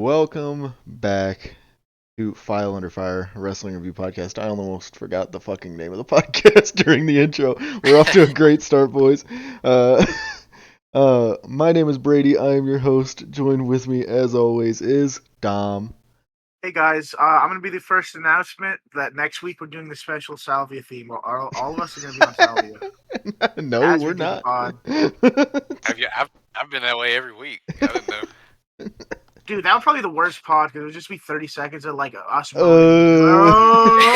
Welcome back to File Under Fire, a wrestling review podcast. I almost forgot the fucking name of the podcast during the intro. We're off to a great start, boys. Uh, my name is Brady. I am your host. Joined with me, as always, is Dom. Hey guys, I'm gonna be the first announcement that next week we're doing the special Salvia theme. All of us are gonna be on Salvia No, as we're we do the not. pod. I've been that way every week. I didn't know. Dude, that would probably be the worst pod because it would just be 30 seconds of like us Uh, moaning.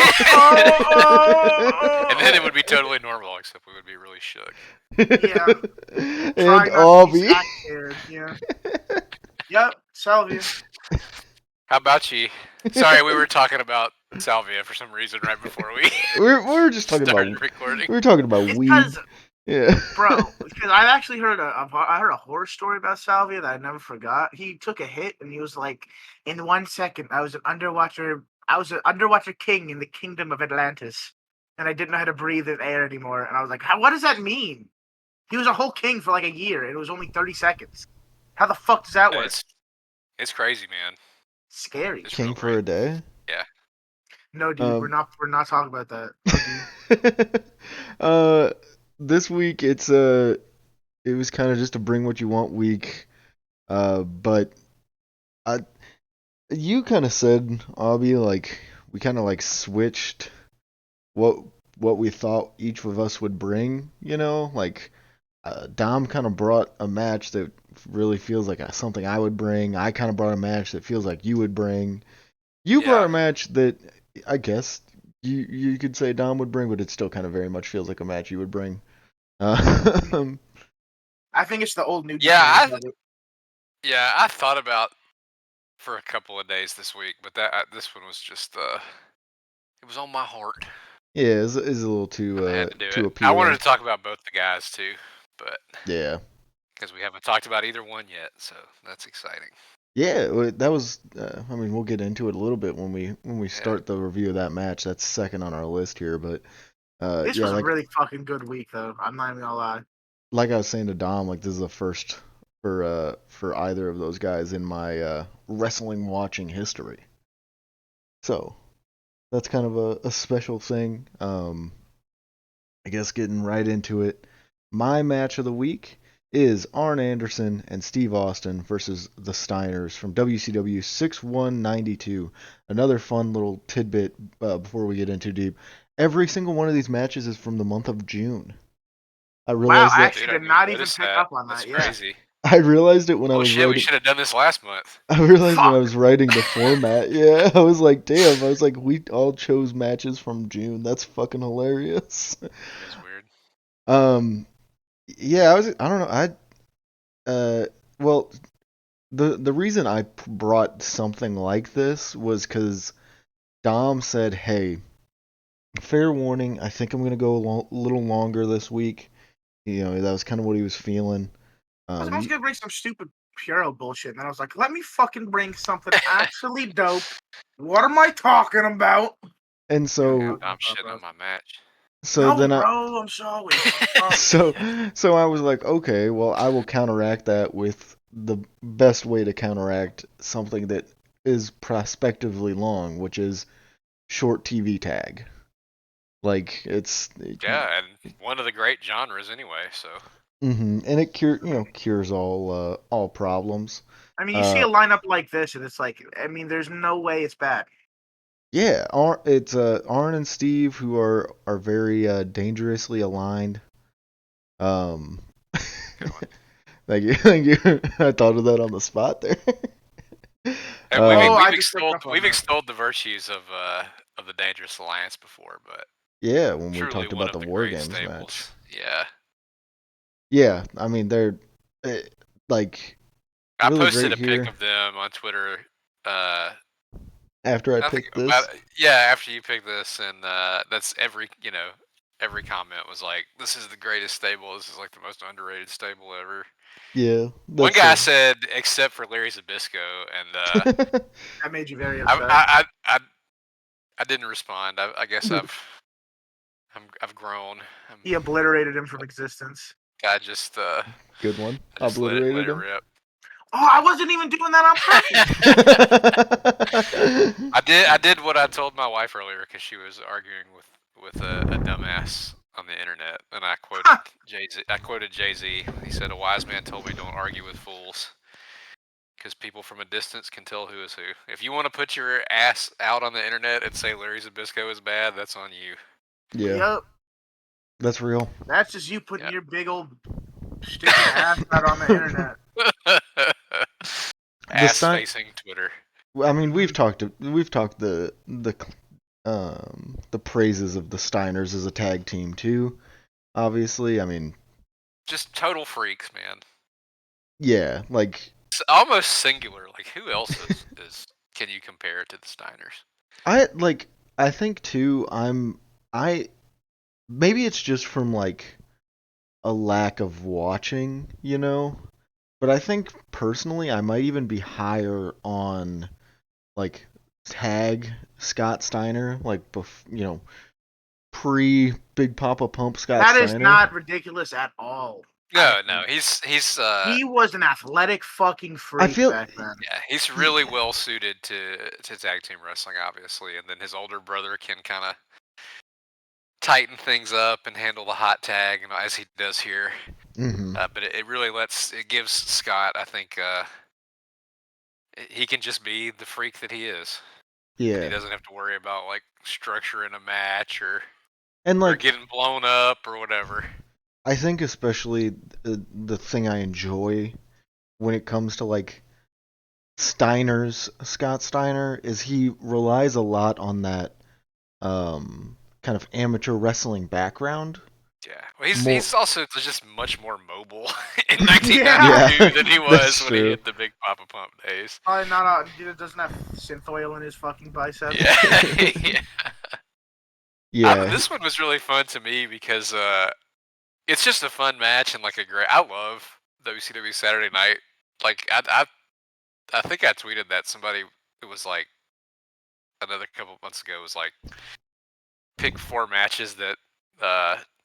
And then it would be totally normal, except we would be really shook. Yeah. And Trying not to be Avi. sack scared. Yeah. Yep, Salvia. How about you? Sorry, we were talking about salvia for some reason right before we We're just talking started about recording. we were talking about It's weed. because, Yeah. bro, because I've actually heard I heard a horror story about Salvia that I never forgot. He took a hit and he was like, in 1 second, I was an underwater king in the kingdom of Atlantis, and I didn't know how to breathe in air anymore. And I was like, what does that mean? He was a whole king for like a year, and it was only 30 seconds. How the fuck does that work? It's crazy, man. Scary. It's King real for a day? Yeah. No, dude, we're not talking about that. No, dude. This week it was kind of just a bring what you want week. But you kind of said, Abby, like we kind of like switched what we thought each of us would bring. Like Dom kind of brought a match that really feels like something I would bring. I kind of brought a match that feels like you would bring. You brought a match that I guess you could say Dom would bring, but it still kind of very much feels like a match you would bring. I think it's the old new. Yeah, I thought about for a couple of days this week, but this one was just it was on my heart. Yeah, it's a little too too appealing. I wanted to talk about both the guys too, but yeah, because we haven't talked about either one yet, so that's exciting. Yeah, that was. I mean, we'll get into it a little bit when we start the review of that match. That's second on our list here, but this was a really fucking good week, though. I'm not even gonna lie. Like I was saying to Dom, like this is the first for either of those guys in my wrestling watching history. So that's kind of a special thing. I guess getting right into it, my match of the week is Arn Anderson and Steve Austin versus the Steiners from WCW 6192. Another fun little tidbit before we get in too deep. Every single one of these matches is from the month of June. I realized I actually did not even pick up on that. That's crazy. I realized it when I was writing. We should have done this last month. I realized when I was writing the format. Yeah, I was like, damn. I was like, we all chose matches from June. That's fucking hilarious. That's weird. Yeah, I don't know. Well, the reason I brought something like this was because Dom said, hey, fair warning, I think I'm gonna go a little longer this week. That was kind of what he was feeling. I was gonna bring some stupid Puro bullshit, and then I was like, let me fucking bring something actually dope. What am I talking about? And so I'm shitting on my match. So then I'm sorry. so I was like, okay, well, I will counteract that with the best way to counteract something that is prospectively long, which is short TV tag. Like and one of the great genres anyway. So. And it cures all problems. I mean, you see a lineup like this, and it's like, I mean, there's no way it's bad. Yeah, it's Arn and Steve who are very dangerously aligned. Good one. Thank you. I thought of that on the spot there. We've extolled the virtues of the Dangerous Alliance before, but yeah, when we talked about the War Games match. Yeah. Yeah, I mean they're like. I really posted a pic of them on Twitter. After I picked this. After you picked this, and that's every comment was like, "This is the greatest stable. This is like the most underrated stable ever." Yeah. One guy said, "Except for Larry Zbyszko," and that made you very upset. I didn't respond. I guess I've grown. He obliterated him from existence. I just good one. Obliterated him. Rip. Oh, I wasn't even doing that on purpose. I did what I told my wife earlier because she was arguing with a dumbass on the internet, and I quoted Jay-Z. I quoted Jay-Z. He said, "A wise man told me don't argue with fools, because people from a distance can tell who is who. If you want to put your ass out on the internet and say Larry Zbyszko is bad, that's on you." Yeah, Yep. that's real. That's just you putting Yep. your big old stupid ass out on the internet. Ass facing Twitter. I mean, we've talked the praises of the Steiners as a tag team too. Obviously, I mean, Just total freaks, man. yeah, like It's almost singular. Like, who else is can you compare to the Steiners? I think too. Maybe it's just from like a lack of watching, you know. But I think personally, I might even be higher on like tag Scott Steiner, like pre Big Papa Pump Scott That Steiner. is not ridiculous at all. No, he's He was an athletic fucking freak back then. Yeah, he's really well suited to tag team wrestling, obviously, and then his older brother can kind of tighten things up and handle the hot tag, as he does here. Mm-hmm. But it really gives Scott, I think, he can just be the freak that he is. Yeah, and he doesn't have to worry about like structuring a match or like getting blown up or whatever. I think especially the thing I enjoy when it comes to like Scott Steiner is he relies a lot on that kind of amateur wrestling background. Yeah, well, he's also just much more mobile in 1992 than he was when he hit the Big Papa Pump days. Probably not. Doesn't have synth oil in his fucking bicep. Yeah. Yeah. This one was really fun to me because it's just a fun match and like I love WCW Saturday Night. Like I think I tweeted that somebody, it was like another couple months ago, was like, pick 4 matches that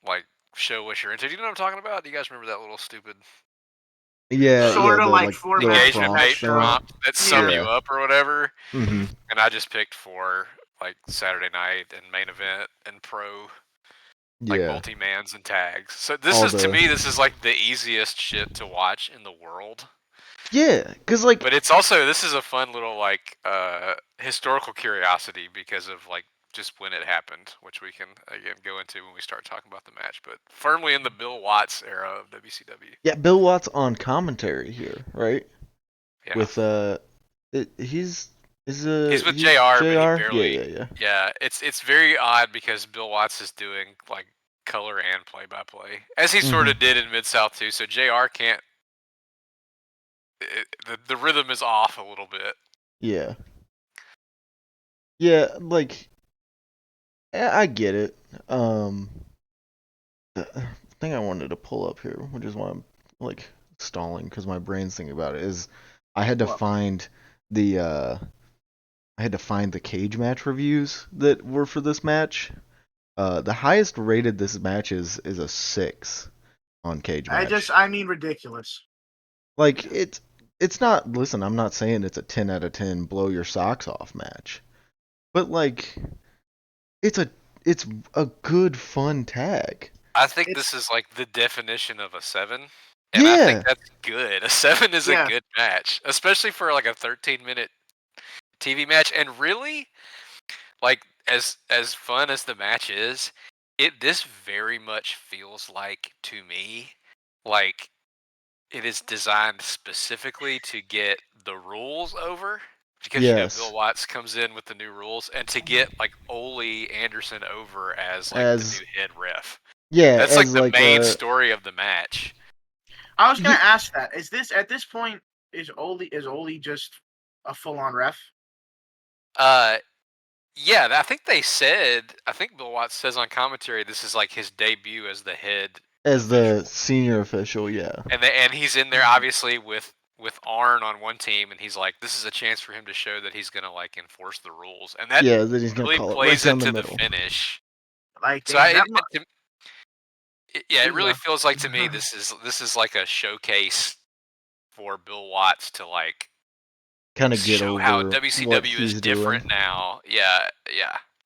like show what you're into. Do you know what I'm talking about? Do you guys remember that little stupid sort of like 4 engagement bait prompt that sum you Yeah. up or whatever? Mm-hmm. And I just picked 4, like Saturday Night and main event and pro, like multi-mans and tags. So to me, this is like the easiest shit to watch in the world. Yeah, because like, but it's also, this is a fun little like historical curiosity because of like just when it happened, which we can again go into when we start talking about the match. But firmly in the Bill Watts era of WCW. Yeah, Bill Watts on commentary here, right? Yeah. With he's with JR, but he barely. Yeah. Yeah, it's very odd because Bill Watts is doing like color and play-by-play, as he sort of did in Mid-South too. So JR can't. The rhythm is off a little bit. Yeah. Yeah, like I get it. The thing I wanted to pull up here, which is why I'm like stalling because my brain's thinking about it, is I had to find the cage match reviews that were for this match. The highest rated this match is a 6 on Cage Match. I mean ridiculous. Like it's not. Listen, I'm not saying it's a 10 out of 10 blow your socks off match, but like it's a good fun tag. I think this is like the definition of a 7. And I think that's good. A 7 is a good match, especially for like a 13-minute TV match. And really, like as fun as the match is, this very much feels like, to me, like it is designed specifically to get the rules over. Because Bill Watts comes in with the new rules, and to get like Ole Anderson over as like the new head ref. Yeah, that's like the main story of the match. I was gonna ask that. Is this at this point is Ole just a full-on ref? Yeah, I think they said. I think Bill Watts says on commentary this is like his debut as the head, as the senior official. Yeah, and he's in there obviously with Arn on one team, and he's like, this is a chance for him to show that he's gonna like enforce the rules, and that that he's really plays into the finish. Like, so it really feels like to me this is like a showcase for Bill Watts to like kind of get show over how what WCW is he's different doing. now. Yeah.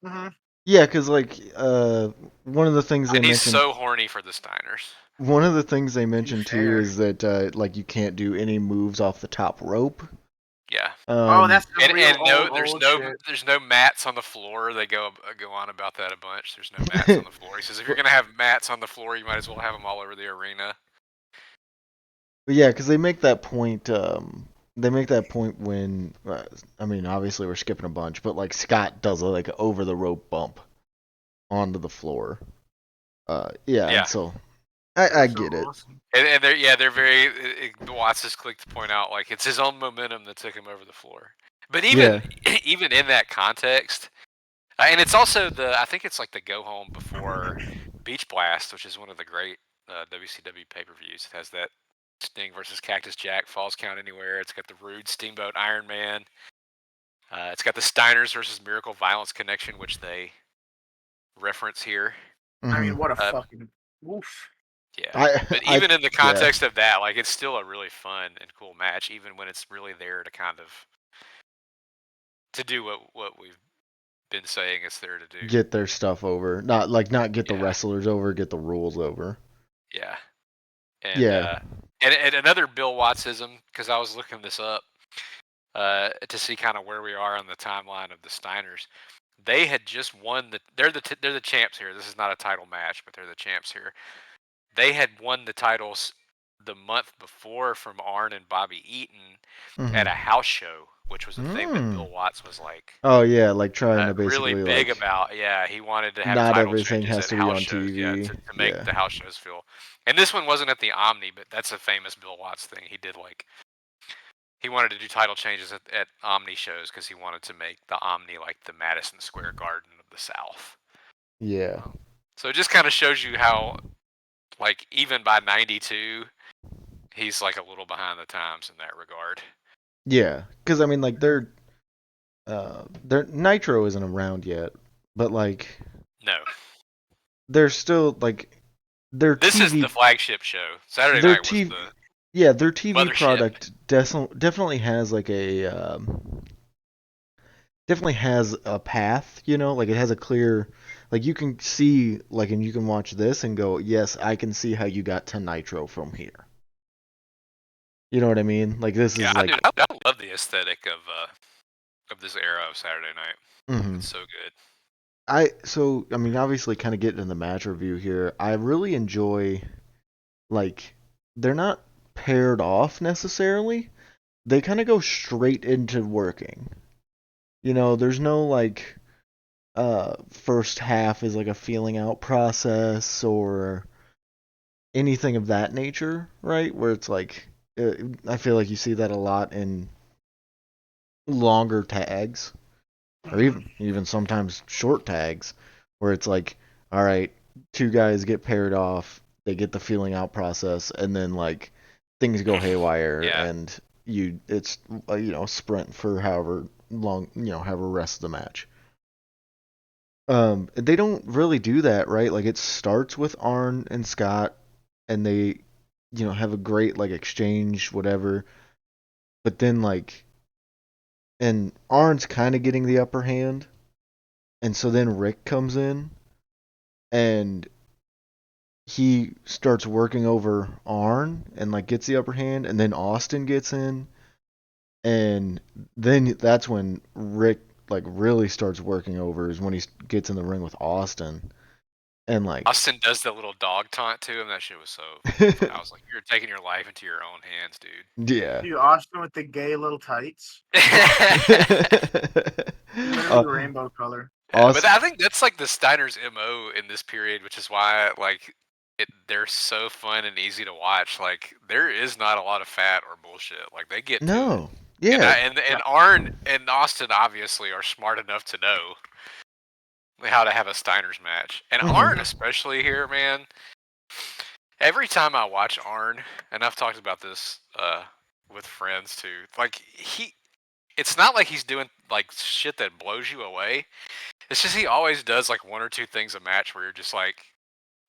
Mm-hmm. Yeah, because like one of the things they And he's mentioned. so horny for the Steiners. One of the things they To be mentioned too fair. is that like you can't do any moves off the top rope. Yeah. Oh, that's some And, real and no, old shit. there's no mats on the floor. They go on about that a bunch. There's no mats on the floor. He says if you're gonna have mats on the floor, you might as well have them all over the arena. But yeah, because they make that point. They make that point when I mean, obviously we're skipping a bunch, but like Scott does a like over the rope bump onto the floor. Yeah, Yeah. and so I So get it. awesome. And they're very. Watts is quick to point out like it's his own momentum that took him over the floor. But even even in that context, and it's also I think it's like the go home before Beach Blast, which is one of the great WCW pay per views. It has that Sting versus Cactus Jack Falls Count Anywhere. It's got the Rude Steamboat Iron Man. It's got the Steiners versus Miracle Violence connection, which they reference here. Mm-hmm. I mean, what a fucking oof. Yeah, but even in the yeah. context of that, like it's still a really fun and cool match, even when it's really there to kind of to do what we've been saying it's there to do. Get their stuff over, not get the wrestlers over, get the rules over. Yeah, and Yeah. And another Bill Wattsism, because I was looking this up to see kind of where we are on the timeline of the Steiners. They had just won they're the champs here. This is not a title match, but they're the champs here. They had won the titles the month before from Arn and Bobby Eaton at a house show, which was a thing that Bill Watts was like. Oh yeah, like trying to basically really big like about. Yeah, he wanted to have not title everything changes has at to be house on shows. TV. Yeah, to make the house shows feel. And this one wasn't at the Omni, but that's a famous Bill Watts thing. He did like. He wanted to do title changes at Omni shows because he wanted to make the Omni like the Madison Square Garden of the South. Yeah. So it just kind of shows you how, like, even by '92, he's like a little behind the times in that regard. Yeah, because I mean, like their Nitro isn't around yet, but like No, they're still like their this TV. is the flagship show. Saturday Their night was TV, the yeah, their TV mothership. product definitely has like a definitely has a path. You know, like it has a clear. Like you can see, like, and you can watch this and go, yes, I can see how you got to Nitro from here. You know what I mean? Like this is like I love the aesthetic of this era of Saturday Night. Mm-hmm. It's so good. I mean, obviously, kind of getting in the match review here. I really enjoy, like, they're not paired off necessarily. They kind of go straight into working. You know, there's no like, first half is like a feeling out process or anything of that nature, right? Where it's like, I feel like you see that a lot in longer tags. Or even sometimes short tags where it's like, all right, two guys get paired off, they get the feeling out process, and then like things go haywire, and it's sprint for however long, however rest of the match. They don't really do that, right? Like it starts with Arn and Scott, and they have a great like exchange, whatever, but then like, and Arn's kind of getting the upper hand. And so then Rick comes in and he starts working over Arn and like gets the upper hand, and then Austin gets in, and then that's when Rick like really starts working over is when he gets in the ring with Austin. And like Austin does the little dog taunt to him. That shit was so fun. I was like, you're taking your life into your own hands, dude. Yeah. Dude, Austin with the gay little tights. Literally rainbow color. But I think that's like the Steiner's MO in this period, which is why like they're so fun and easy to watch. Like there is not a lot of fat or bullshit. Like they get to it. Yeah. And Arn and Austin obviously are smart enough to know how to have a Steiner's match. And Arn especially here, man. Every time I watch Arn, and I've talked about this with friends too, like it's not like he's doing like shit that blows you away. It's just he always does like one or two things a match where you're just like,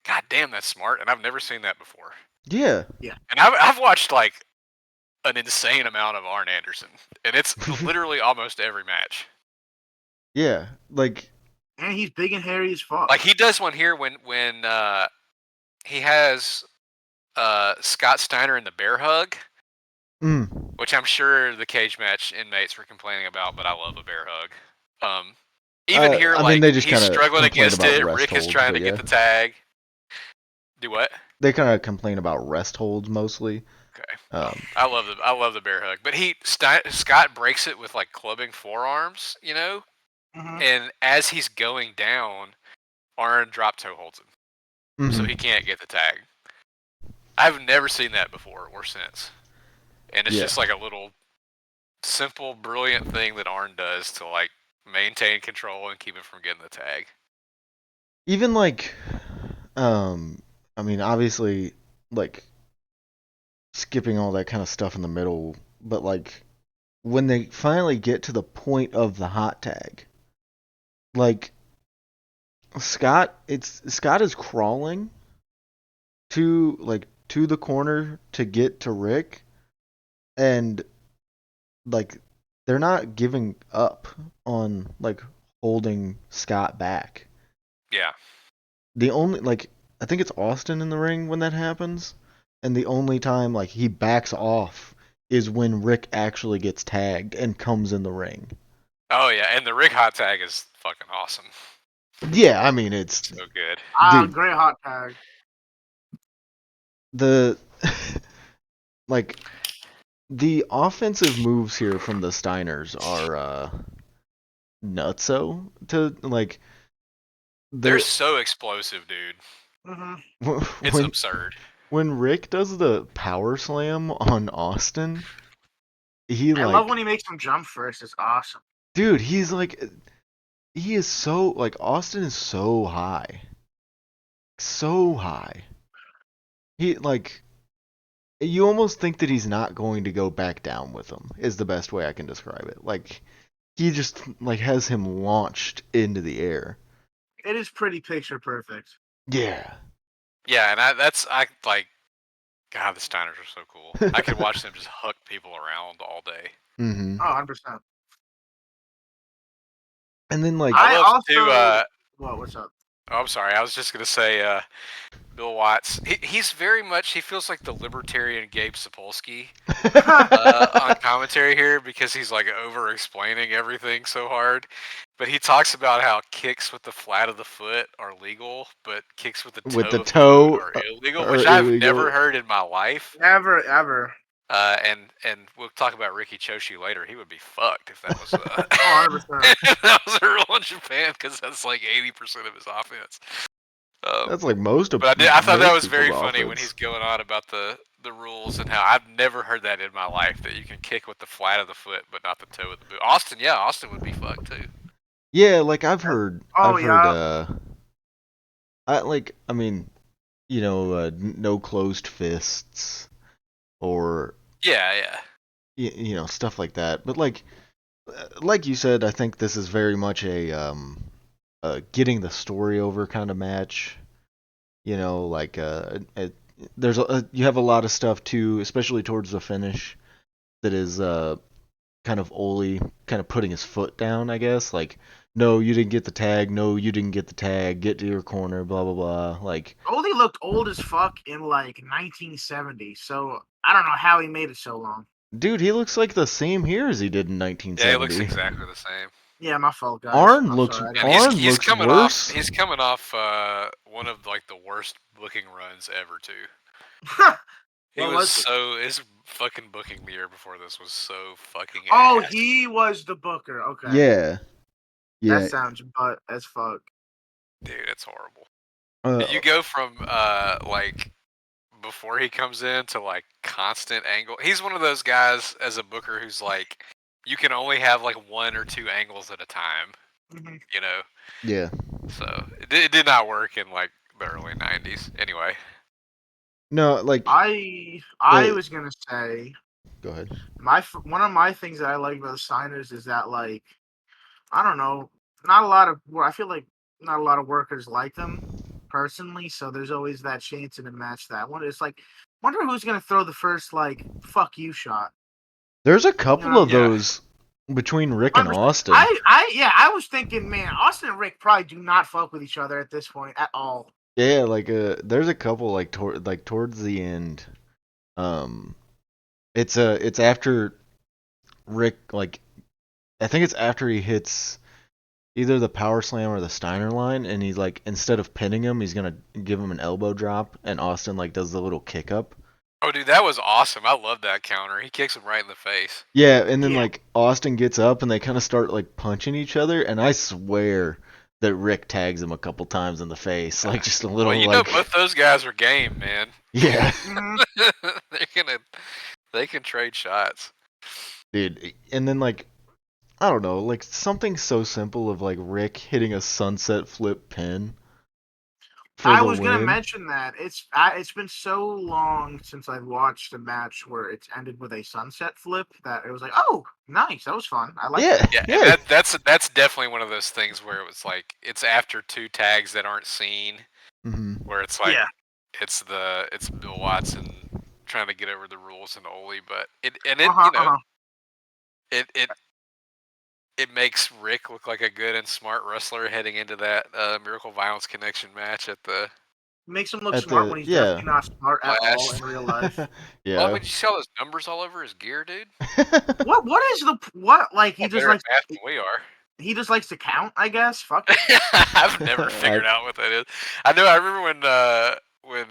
God damn, that's smart, and I've never seen that before. Yeah. Yeah. And I've watched like an insane amount of Arn Anderson, and it's literally almost every match. Yeah, like. And he's big and hairy as fuck. Like he does one here when he has Scott Steiner in the bear hug, which I'm sure the cage match inmates were complaining about, but I love a bear hug. Even here, I mean, they just he's struggling against it. Rick is trying to get the tag. Do what? They kind of complain about rest holds mostly. Okay. I love the bear hug, but Scott breaks it with like clubbing forearms, you know. And as he's going down, Arn drop toe holds him, so he can't get the tag. I've never seen that before or since, and it's just like a little simple, brilliant thing that Arn does to like maintain control and keep him from getting the tag. Even like, I mean, obviously, like skipping all that kind of stuff in the middle, but like when they finally get to the point of the hot tag, like Scott is crawling to the corner to get to Rick, and like they're not giving up on like holding Scott back. Yeah. The only I think it's Austin in the ring when that happens, and the only time like he backs off is when Rick actually gets tagged and comes in the ring. Oh yeah, and the Rick hot tag is fucking awesome. Yeah, I mean it's so good. Great hot tag. The like the offensive moves here from the Steiners are nutso to like. They're so explosive, dude. It's absurd. When Rick does the power slam on Austin, I love when he makes him jump first. It's awesome. Dude, he's like, he is so like Austin is so high, so high. He like, you almost think that he's not going to go back down with him. Is the best way I can describe it. Like, he just like has him launched into the air. It is pretty picture perfect. Yeah. Yeah, and I like, God, the Steiners are so cool. I could watch them just hook people around all day. Mm-hmm. Oh, 100%. And then like I also. What? What's up? Oh, I'm sorry. I was just gonna say, Bill Watts. He's very much. He feels like the libertarian Gabe Sapolsky on commentary here because he's like over explaining everything so hard. But he talks about how kicks with the flat of the foot are legal, but kicks with the toe are illegal, which I've never heard in my life. Never, ever. And we'll talk about Ricky Choshi later. He would be fucked if that was 100%. that was a rule in Japan because that's like 80% of his offense. That's like most of. But I thought that was very funny when he's going on about the rules and how I've never heard that in my life, that you can kick with the flat of the foot but not the toe of the boot. Austin would be fucked too. Yeah, like I've heard. Yeah. I mean, you know, no closed fists, or yeah, you know, stuff like that. But like you said, I think this is very much a getting the story over kind of match. You know, like there's you have a lot of stuff too, especially towards the finish, that is kind of Ole kind of putting his foot down, I guess. Like, no, you didn't get the tag. No, you didn't get the tag. Get to your corner. Blah blah blah. Like, Ole looked old as fuck in like 1970, so I don't know how he made it so long. Dude, he looks like the same here as he did in 1970. Yeah, he looks exactly the same. Yeah, my fault, guys. Arn looks coming worse. He's coming off one of like the worst booking runs ever too. His fucking booking the year before this was so fucking ass. He was the booker. Okay. Yeah. That sounds butt as fuck. Dude, it's horrible. You go from like before he comes in to like constant angle. He's one of those guys as a booker who's like, you can only have like one or two angles at a time. Mm-hmm. You know? Yeah. So it did not work in like the early 90s. Anyway. No, like I was gonna say. Go ahead. One of my things that I like about the Steiners is that, like, I don't know, I feel like not a lot of workers like them personally, so there's always that chance in a match that one. It's like Wonder who's gonna throw the first like "fuck you" shot. There's a couple know? of those between Rick and Austin. I was thinking, man, Austin and Rick probably do not fuck with each other at this point at all. Yeah, like there's a couple like towards the end. It's after Rick, like I think it's after he hits either the power slam or the Steiner line, and he's like, instead of pinning him, he's gonna give him an elbow drop, and Austin like does the little kick up. Oh, dude, that was awesome. I love that counter. He kicks him right in the face. Yeah, and then like Austin gets up and they kind of start like punching each other, and I swear that Rick tags him a couple times in the face, like just a little. Well, you know, both those guys are game, man. Yeah. They can trade shots. Dude, and then like I don't know, like something so simple of like Rick hitting a sunset flip pin. I was gonna mention that it's been so long since I've watched a match where it's ended with a sunset flip that it was like, oh, nice, that was fun. I like that. Yeah. That's definitely one of those things where it was like it's after two tags that aren't seen, where it's like it's Bill Watson trying to get over the rules and Ole, but it makes Rick look like a good and smart wrestler heading into that Miracle Violence Connection match at the. Makes him look smart when he's definitely not smart at all in real life. Yeah. Well, did you see all those numbers all over his gear, dude? What like he just likes math than we are. He just likes to count, I guess. Fuck it. I've never figured out what that is. I remember when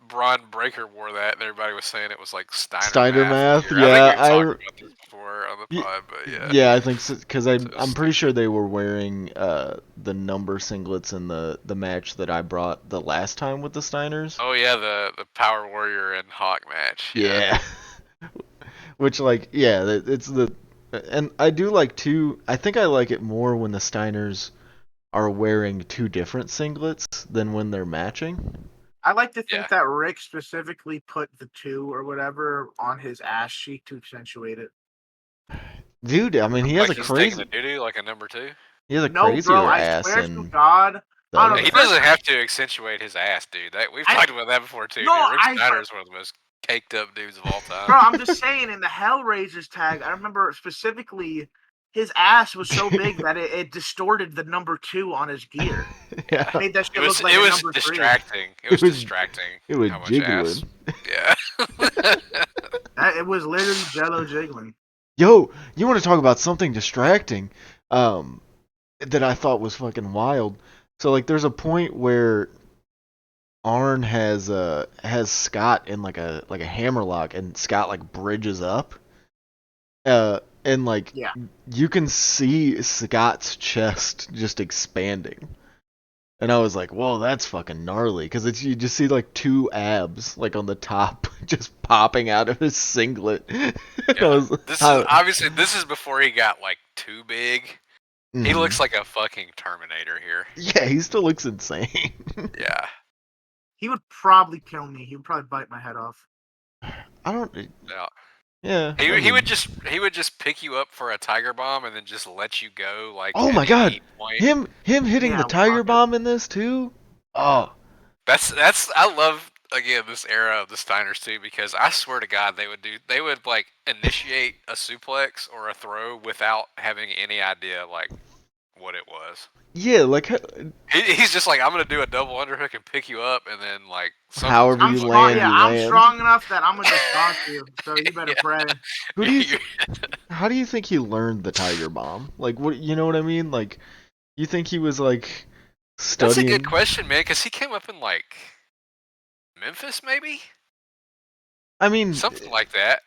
Braun Breaker wore that, and everybody was saying it was like Steiner math. Yeah, I think we've talked about this before on the pod, but yeah. Yeah, I think so, because I'm pretty sure they were wearing the number singlets in the match that I brought the last time with the Steiners. Oh yeah, the Power Warrior and Hawk match. Yeah. Which it's and I do like too. I think I like it more when the Steiners are wearing two different singlets than when they're matching. I like to think that Rick specifically put the 2 or whatever on his ass cheek to accentuate it. Dude, I mean, he has a crazy. Taking a doo-doo like a number 2. He has a crazier ass. I swear to God. He doesn't have to accentuate his ass, dude. We've talked about that before too. No, Rick Steiner is one of the most caked up dudes of all time. Bro, I'm just saying, in the Hellraisers tag, I remember specifically his ass was so big that it distorted the number 2 on his gear. Yeah. It made that shit look like it was number distracting. 3. It was distracting. It was jiggling. Yeah. It was literally jello jiggling. Yo, you want to talk about something distracting that I thought was fucking wild. So like there's a point where Arn has Scott in like a hammerlock, and Scott like bridges up. And like you can see Scott's chest just expanding. And I was like, whoa, that's fucking gnarly, because you just see like 2 abs like on the top just popping out of his singlet. This is before he got like too big. He looks like a fucking Terminator here. Yeah, he still looks insane. Yeah. He would probably kill me. He would probably bite my head off. I don't. Yeah. He would just pick you up for a Tiger Bomb and then just let you go like. Oh my god! Him hitting the Tiger Bomb in this too. Oh. That's I love again this era of the Steiners too, because I swear to God they would like initiate a suplex or a throw without having any idea like what it was. Yeah, like he's just like, I'm gonna do a double underhook and pick you up, and then like however you land, I'm strong enough that I'm gonna just toss you. So you better pray. How do you think he learned the Tiger Bomb? Like, what, you know what I mean? Like, you think he was like studying? That's a good question, man. Because he came up in like Memphis, maybe. I mean, something like that.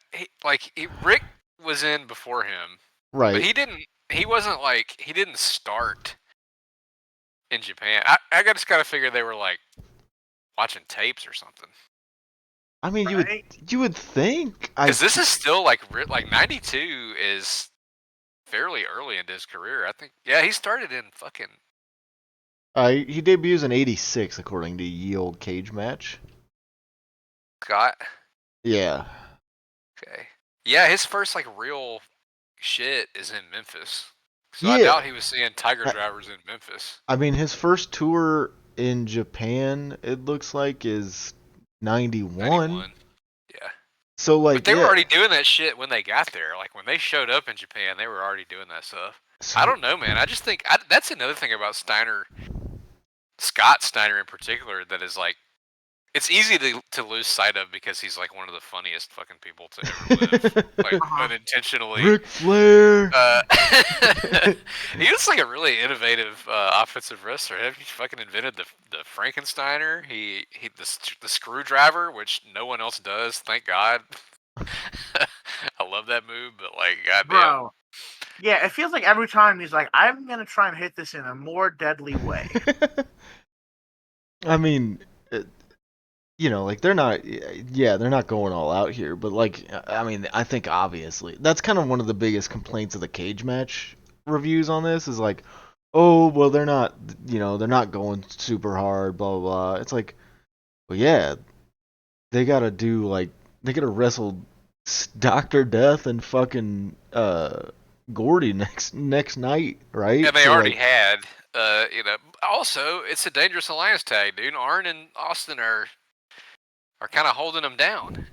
Rick was in before him, right? But he didn't. He wasn't like he didn't start in Japan. I just gotta figure they were like watching tapes or something. I mean, you would think, because this is still like 92 is fairly early into his career. I think. Yeah, he started in fucking. He debuts in '86 according to Ye Olde Cage Match. Scott. Yeah. Okay. Yeah, his first like real shit is in Memphis. So I doubt he was seeing Tiger Drivers in Memphis. I mean, his first tour in Japan, it looks like, is 91. Yeah. So like, but they were already doing that shit when they got there. Like when they showed up in Japan, they were already doing that stuff. So, I don't know, man. I just think that's another thing about Steiner, Scott Steiner in particular, that is like, it's easy to lose sight of because he's like one of the funniest fucking people to ever live. Like unintentionally. Ric Flair. He was like a really innovative offensive wrestler. He fucking invented the Frankensteiner. The screwdriver, which no one else does. Thank God. I love that move, but like, goddamn. Bro. Yeah, it feels like every time he's like, I'm gonna try and hit this in a more deadly way. I mean, like they're not going all out here, but like, I mean, I think obviously that's kind of one of the biggest complaints of the cage match reviews on this is like, oh, well, they're not going super hard, blah blah blah. It's like, well, yeah, they gotta wrestle Dr. Death and fucking Gordy next night, right? And they already had, also, it's a dangerous alliance tag, dude. Arn and Austin are kind of holding them down.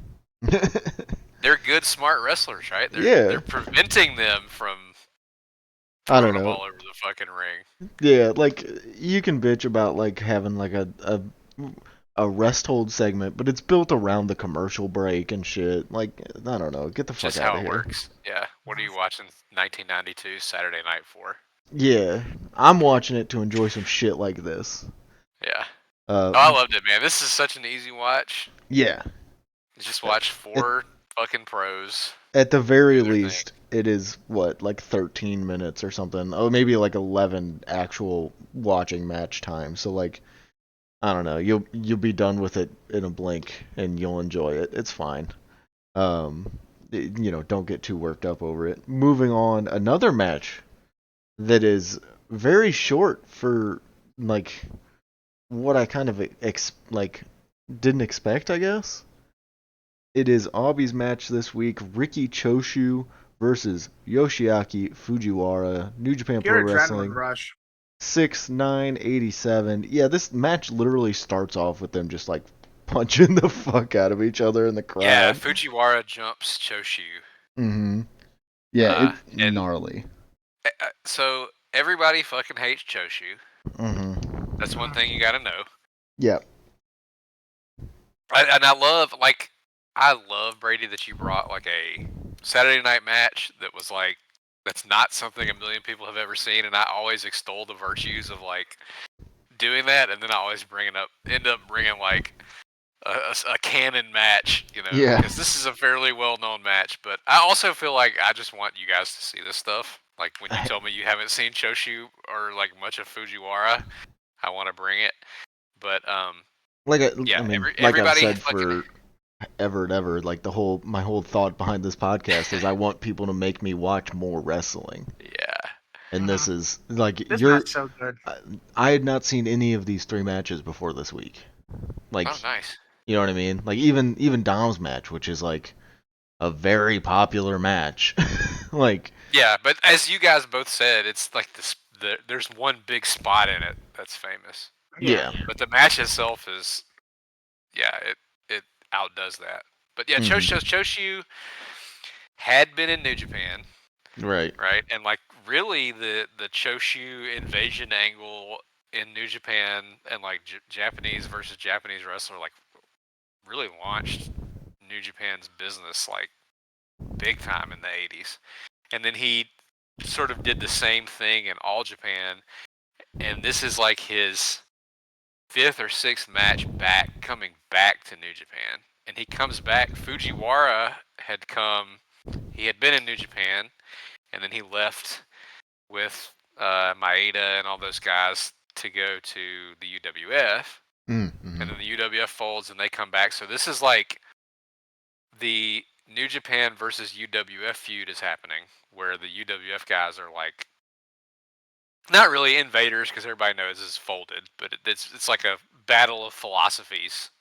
They're good, smart wrestlers, right? They're preventing them from I don't know, all over the fucking ring. Yeah, like you can bitch about like having like a rest hold segment, but it's built around the commercial break and shit. Like, I don't know, get the fuck out of here. Just how it works. Yeah. What are you watching 1992 Saturday night for? Yeah, I'm watching it to enjoy some shit like this. Yeah. I loved it, man. This is such an easy watch. Yeah. Just watch four fucking pros. At the very least, it is like 13 minutes or something. Oh, maybe like 11 actual watching match time. So like, I don't know. You'll be done with it in a blink, and you'll enjoy it. It's fine. Don't get too worked up over it. Moving on, another match that is very short for like what I kind of didn't expect, I guess. It is Abi's match this week: Riki Choshu versus Yoshiaki Fujiwara, New Japan Pro Wrestling. Rush. 6/9/87. Yeah, this match literally starts off with them just like punching the fuck out of each other in the crowd. Yeah, Fujiwara jumps Choshu. Mm-hmm. Yeah, it's gnarly. So everybody fucking hates Choshu. Mm-hmm. That's one thing you gotta know. Yeah. And I love, Brady, that you brought like a Saturday night match that was like, that's not something a million people have ever seen, and I always extol the virtues of like doing that, and then I always end up bringing like a canon match, Yeah. because this is a fairly well-known match. But I also feel like I just want you guys to see this stuff. Like when you tell me you haven't seen Choshu or like much of Fujiwara, I want to bring it. But I mean, like I've said for ever and ever, like my whole thought behind this podcast is I want people to make me watch more wrestling. Yeah. And this is like this so good. I had not seen any of these three matches before this week. Like, oh, nice. You know what I mean? Like even Dom's match, which is like a very popular match. Like, yeah, but as you guys both said, it's like there's one big spot in it that's famous. Yeah. But the match itself is, it outdoes that. But yeah, Choshu had been in New Japan. Right. Right? And like really the Choshu invasion angle in New Japan and like Japanese versus Japanese wrestler like really launched New Japan's business like big time in the 80s. And then he sort of did the same thing in All Japan, and this is like his 5th or 6th match coming back to New Japan. And he comes back. Fujiwara he had been in New Japan, and then he left with Maeda and all those guys to go to the UWF. Mm-hmm. And then the UWF folds and they come back. So this is like the New Japan versus UWF feud is happening, where the UWF guys are like not really invaders because everybody knows it's folded, but it's like a battle of philosophies,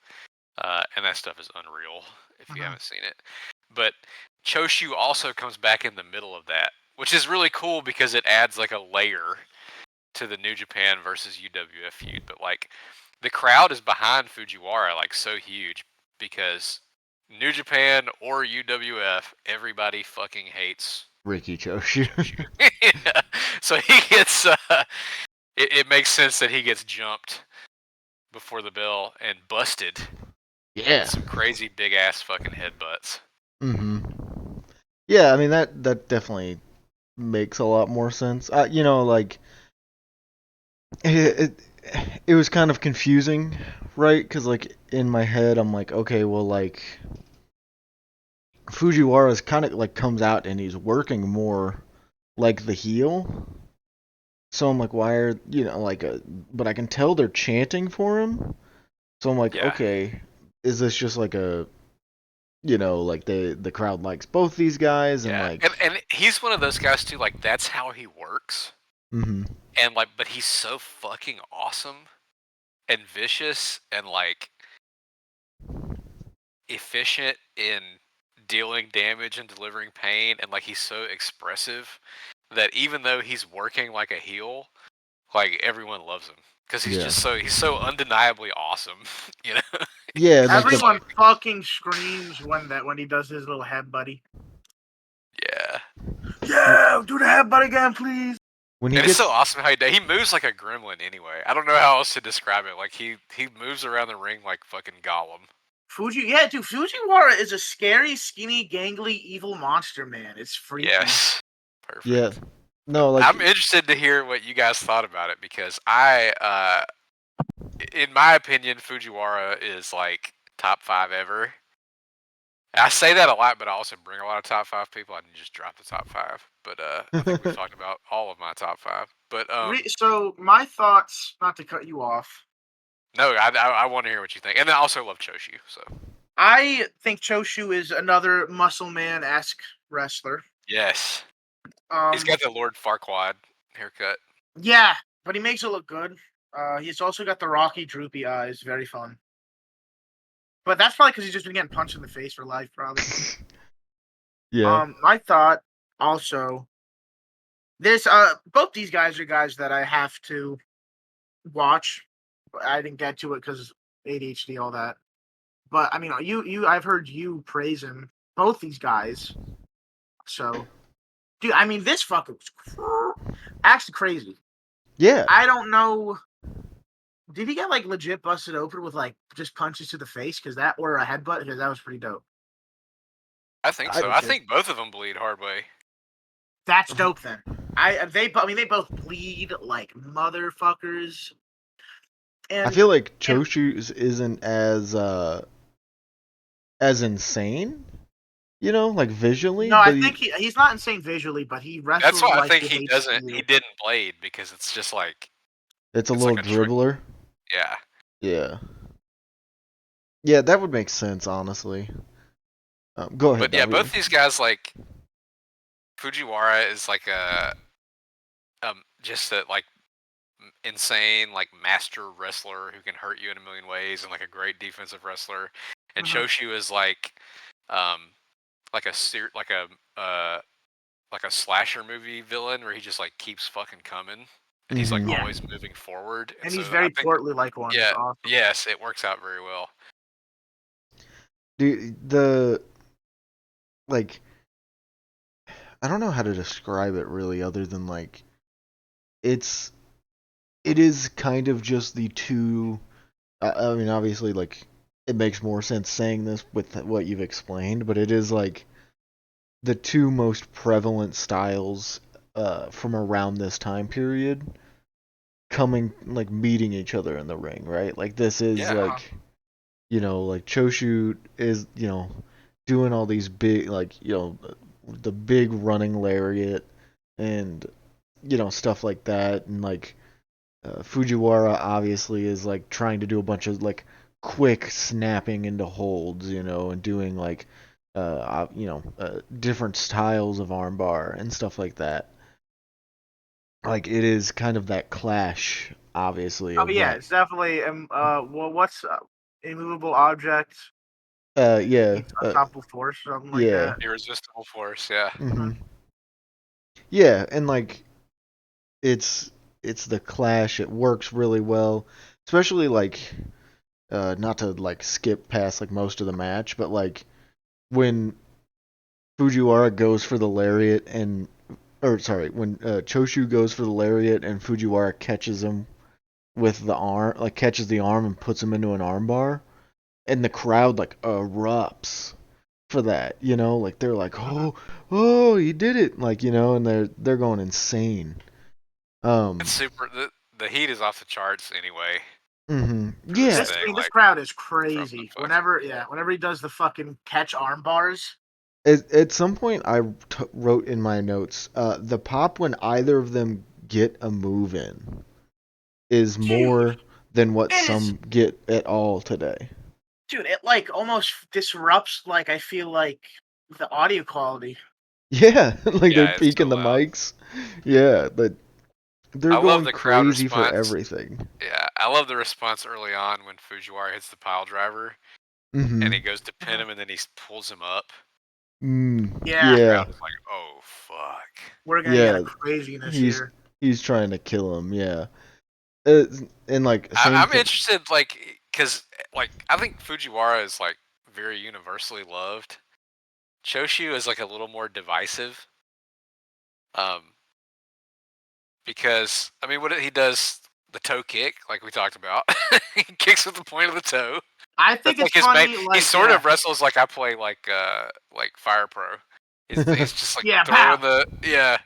and that stuff is unreal if you haven't seen it. But Choshu also comes back in the middle of that, which is really cool because it adds like a layer to the New Japan versus UWF feud. But like the crowd is behind Fujiwara like so huge, because New Japan or UWF, everybody fucking hates Ricky Choshu. yeah. So he gets. It makes sense that he gets jumped before the bell and busted. Yeah. Some crazy big ass fucking headbutts. Yeah, I mean that definitely makes a lot more sense. You know, like it was kind of confusing, right? Because like in my head, I'm like, okay, well, like Fujiwara's kind of like comes out and he's working more like the heel. So I'm like, why are like but I can tell they're chanting for him. So I'm like, Yeah. okay, is this just like a like the crowd likes both these guys and like and he's one of those guys too, like that's how he works. Mm-hmm. And like but he's so fucking awesome and vicious and like efficient in dealing damage and delivering pain, and like he's so expressive that even though he's working like a heel, like everyone loves him because he's just so undeniably awesome, you know. Yeah, like everyone fucking screams when he does his little head buddy. Yeah, do the head butt again, please. It's so awesome how he moves like a gremlin. Anyway, I don't know how else to describe it. Like he moves around the ring like fucking Gollum. Fujiwara is a scary, skinny, gangly, evil monster, man. It's freaky. Yes. Perfect. Yeah. No, like I'm interested to hear what you guys thought about it because in my opinion, Fujiwara is like top 5 ever. I say that a lot, but I also bring a lot of top 5 people. I didn't just drop the top 5, but I think we've talked about all of my top 5. But so my thoughts, not to cut you off. No, I want to hear what you think, and I also love Choshu. So I think Choshu is another muscle man-esque wrestler. Yes, he's got the Lord Farquaad haircut. Yeah, but he makes it look good. He's also got the rocky, droopy eyes. Very fun. But that's probably because he's just been getting punched in the face for life, probably. Yeah. My thought also, this both these guys are guys that I have to watch. I didn't get to it because ADHD, all that. But I mean, I've heard you praise him, both these guys. So, dude, I mean, this fucker was actually crazy. Yeah. I don't know. Did he get like legit busted open with like just punches to the face? Because that or a headbutt? Because that was pretty dope. I think so. I think both of them bleed hard way. That's dope then. They both bleed like motherfuckers. And I feel like Choshu's isn't as insane, like visually. No, I think he's not insane visually, but he wrestles. That's why like I think he doesn't. He didn't blade because it's just like it's a little dribbler. Yeah. Yeah. Yeah, that would make sense, honestly. Go ahead. But yeah, both these guys, like Fujiwara is like a just a like insane like master wrestler who can hurt you in a million ways and like a great defensive wrestler, and Choshu is like like a slasher movie villain where he just like keeps fucking coming and he's like always moving forward, and he's very portly like one. Yeah, awesome. Yes, it works out very well. Dude, like, I don't know how to describe it really, other than like, it is kind of just the two. I mean, obviously, like, it makes more sense saying this with what you've explained, but it is like the two most prevalent styles from around this time period meeting each other in the ring, right? Like, this is like, like Choshu is, doing all these big, like, the big running lariat and, stuff like that. And, like, Fujiwara obviously is, like, trying to do a bunch of, like, quick snapping into holds, and doing, like, different styles of armbar and stuff like that. Like, it is kind of that clash, obviously. Oh, yeah, it's definitely, what's immovable object? Yeah. Unstoppable force, something like that. Irresistible force, yeah. Mm-hmm. Yeah, and like it's the clash. It works really well, especially like not to like skip past like most of the match, but like when Fujiwara goes for the lariat and when Choshu goes for the lariat and Fujiwara catches him with the arm, like catches the arm and puts him into an armbar, and the crowd like erupts for that, like they're like, oh, he did it, like, and they're going insane. It's super. The heat is off the charts anyway. Yeah, this crowd is crazy. Whenever he does the fucking catch arm bars. At some point, I wrote in my notes, the pop when either of them get a move in is more than what some get at all today. Dude, it like almost disrupts, like, I feel like, the audio quality. Yeah, like they're peaking the mics. Yeah, but they're going crazy for everything. Yeah, I love the response early on when Fujiwara hits the pile driver, and he goes to pin him, and then he pulls him up. Yeah. The crowd is like, oh fuck. We're gonna get craziness here. He's trying to kill him. Yeah, and like I'm interested, like, because like I think Fujiwara is like very universally loved. Choshu is like a little more divisive. Because I mean, what he does, the toe kick, like we talked about, he kicks with the point of the toe. I think it's like funny. He sort of wrestles like I play like Fire Pro. He's just like throwing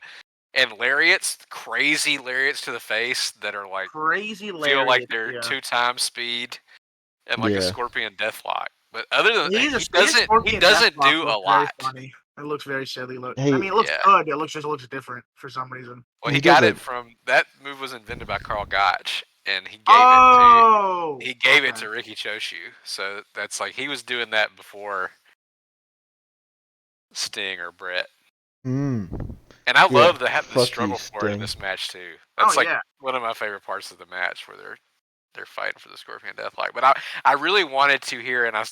and lariats, crazy lariats to the face that are like crazy lariats, feel like they're 2x speed and like a scorpion deathlock. But other than that, he doesn't do a lot. Funny. It looks very silly. I mean, it looks good. It looks different for some reason. Well, he got it from that move was invented by Karl Gotch, and he gave it to Riki Choshu. So that's like he was doing that before Sting or Brett. And I love the struggle for it in this match too. That's one of my favorite parts of the match where they're fighting for the Scorpion Deathlock. But I really wanted to hear, and I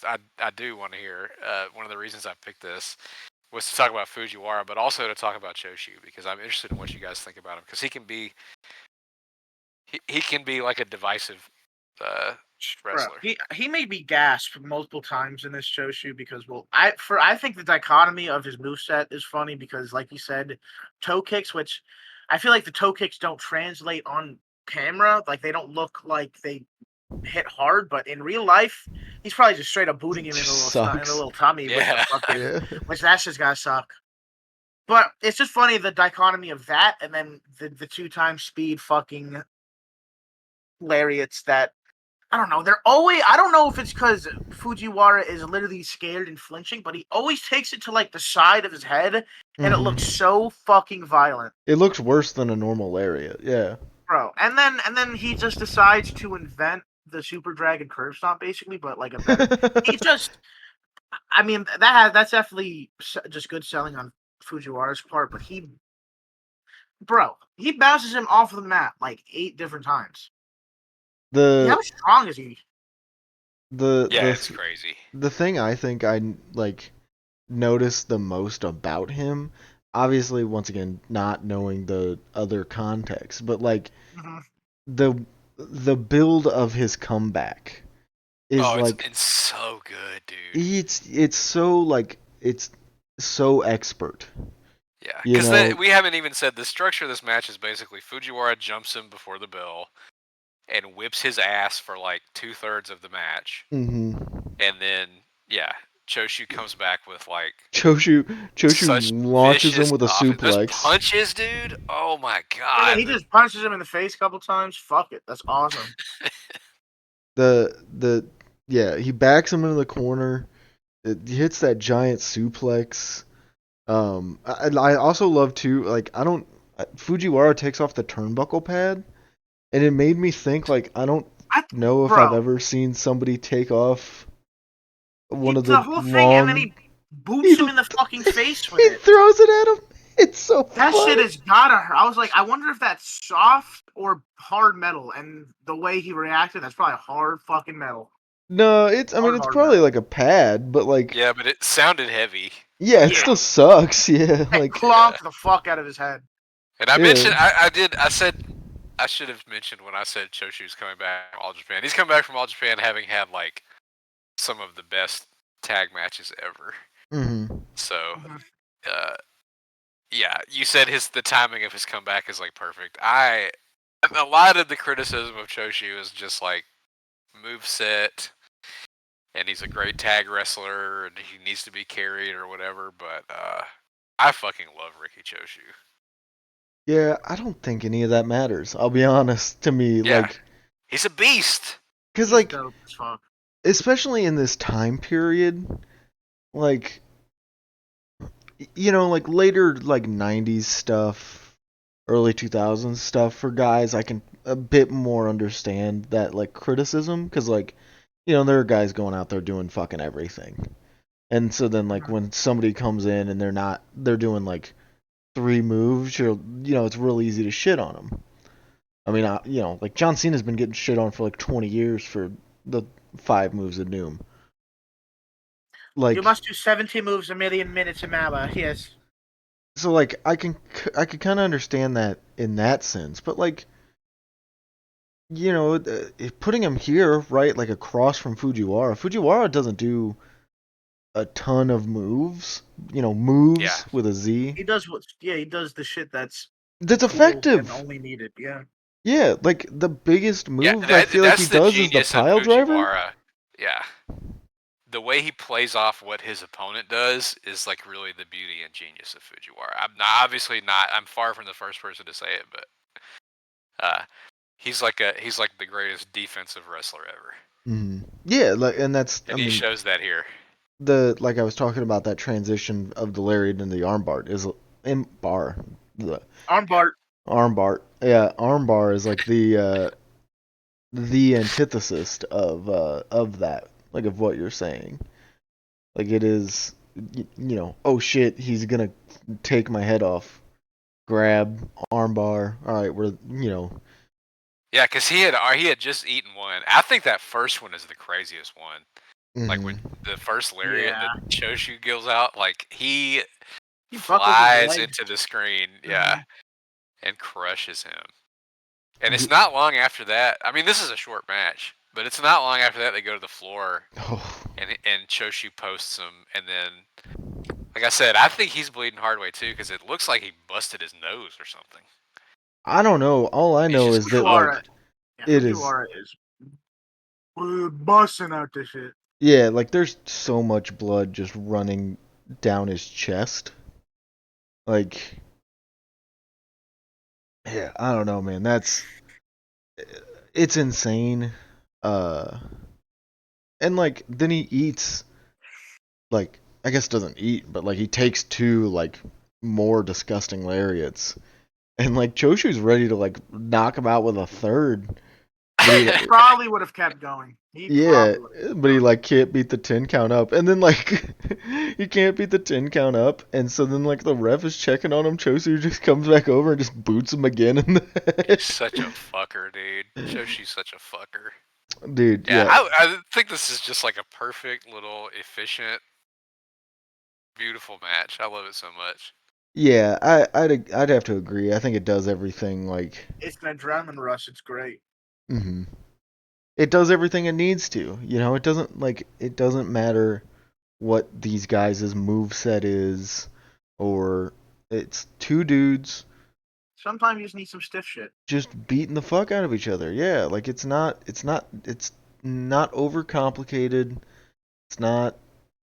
do want to hear. One of the reasons I picked this was to talk about Fujiwara, but also to talk about Choshu, because I'm interested in what you guys think about him, because he can be like a divisive wrestler. He made me gasp multiple times in this Choshu because I think the dichotomy of his moveset is funny because, like you said, toe kicks, which I feel like the toe kicks don't translate on camera, like they don't look like they hit hard, but in real life, he's probably just straight up booting him in a little tummy. Which that's just gotta suck. But it's just funny, the dichotomy of that, and then the 2x speed fucking lariats that, I don't know, I don't know if it's because Fujiwara is literally scared and flinching, but he always takes it to like the side of his head, and it looks so fucking violent. It looks worse than a normal lariat, yeah. Bro, and then he just decides to invent the Super Dragon Curve Stomp, basically, but like a better. I mean, that's definitely just good selling on Fujiwara's part, but he bounces him off of the mat like 8 different times. How strong is he? It's crazy. The thing I think I like noticed the most about him, obviously, once again, not knowing the other context, but like the build of his comeback is it's so good, dude. It's so like it's so expert. Yeah, because we haven't even said the structure of this match is basically Fujiwara jumps him before the bell and whips his ass for like 2/3 of the match, and then Choshu comes back with like Choshu launches him with a suplex. Those punches, dude. Oh my god! Yeah, he just punches him in the face a couple times. Fuck it, that's awesome. He backs him into the corner. It hits that giant suplex. I also love too. Like Fujiwara takes off the turnbuckle pad, and it made me think like I don't know if I've ever seen somebody take off one of the whole thing, and then he boots him in the fucking face with it. He throws it at him. It's so that funny. Shit has gotta hurt. I was like, I wonder if that's soft or hard metal, and the way he reacted, that's probably hard fucking metal. No, it's probably like a pad, but like but it sounded heavy. Yeah, it still sucks. Yeah, like clonked the fuck out of his head. And I mentioned, I said I should have mentioned when I said Choshu's coming back from All Japan. He's come back from All Japan having had like some of the best tag matches ever. Mm-hmm. So, yeah, you said the timing of his comeback is like perfect. A lot of the criticism of Choshu is just like moveset, and he's a great tag wrestler, and he needs to be carried or whatever. But I fucking love Ricky Choshu. Yeah, I don't think any of that matters. I'll be honest. To me, Yeah, like, he's a beast. because like, dope as fuck. especially in this time period, like, you know, like later like '90s stuff, early 2000s stuff for guys, I can a bit more understand that like criticism, because like, you know, there are guys going out there doing fucking everything. And so then, like, when somebody comes in and they're doing like 3 moves, you know, it's real easy to shit on them. I mean, you know, like John Cena's been getting shit on for like 20 years for the 5 moves of doom. Like, you must do 70 moves a million minutes an hour. Yes. so like I could kind of understand that in that sense, but like, you know, putting him here, right, like across from Fujiwara doesn't do a ton of moves, you know, moves with a Z. He does he does the shit that's That's cool effective. and only needed. Yeah. Yeah, like the biggest Yeah, move I feel like he that's the does is the genius of pile driver. Fujiwara. Yeah. The way he plays off what his opponent does is like really the beauty and genius of Fujiwara. Obviously not. I'm far from the first person to say it, but he's like the greatest defensive wrestler ever. Mm-hmm. Yeah, like, and that's And he shows that here. Like I was talking about, that transition of the lariat into the armbar is Armbart. Armbart. Yeah, armbar is like the antithesis of that, like of what you're saying. Like it is, you know, oh shit, he's gonna take my head off. Grab, armbar. All right, you know. Yeah, because he had just eaten one. I think that first one is the craziest one. Mm-hmm. Like when the first lariat that Choshu gives out, like he flies into the screen, and crushes him. And it's not long after that. I mean, this is a short match, but it's not long after that they go to the floor, and Choshu posts him, and then, like I said, I think he's bleeding hard way too, because it looks like he busted his nose or something. I don't know. All I know is that like it is busting out this shit. Yeah, like there's so much blood just running down his chest. Like, yeah, I don't know, man. It's insane. And like then he eats, like, I guess doesn't eat, but like he takes 2 like more disgusting lariats, and like Choshu's ready to like knock him out with a third. He probably would have kept going. But he like can't beat the 10 count up, and then like he can't beat the 10 count up, and so then like the ref is checking on him. Chosu just comes back over and just boots him again in the head. He's such a fucker, dude. Choshu's such a fucker. Dude, yeah. I think this is just like a perfect little efficient, beautiful match. I love it so much. Yeah, I'd have to agree. I think it does everything like. It's an adrenaline rush. It's great. Mm-hmm. It does everything it needs to. You know, it doesn't matter what these guys' moveset is, or it's 2 dudes. Sometimes you just need some stiff shit. Just beating the fuck out of each other. Yeah, like it's not overcomplicated. It's not,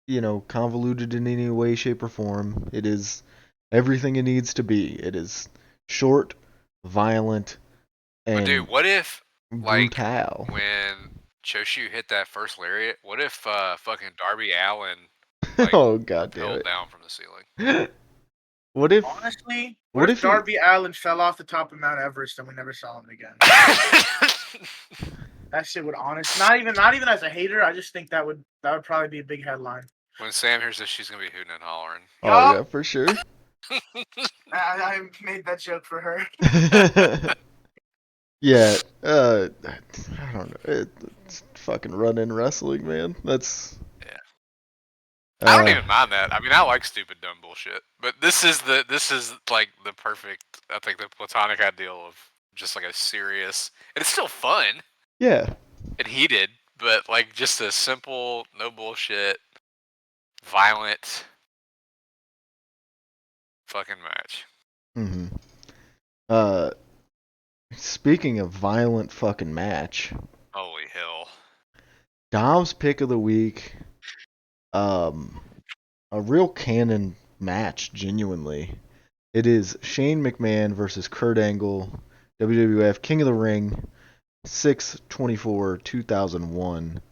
you know, convoluted in any way, shape, or form. It is everything it needs to be. It is short, violent, and dude, what if brutal. Like when Choshu hit that first lariat, what if fucking Darby Allin like oh god damn fell it. down from the ceiling? What if honestly? What if Darby Allin fell off the top of Mount Everest and we never saw him again? That shit would not even as a hater. I just think that would probably be a big headline. When Sam hears this, she's gonna be hooting and hollering. Oh yeah, for sure. I made that joke for her. Yeah, I don't know. It's fucking run-in wrestling, man. That's. I don't even mind that. I mean, I like stupid, dumb bullshit, but this is like the perfect. I think the platonic ideal of just like a serious, and it's still fun. Yeah. And heated, but like just a simple, no bullshit, violent fucking match. Mm-hmm. Speaking of violent fucking match, Holy hell. Dom's pick of the week, a real canon match, genuinely. It is Shane McMahon versus Kurt Angle, WWF King of the Ring, 6/24/2001.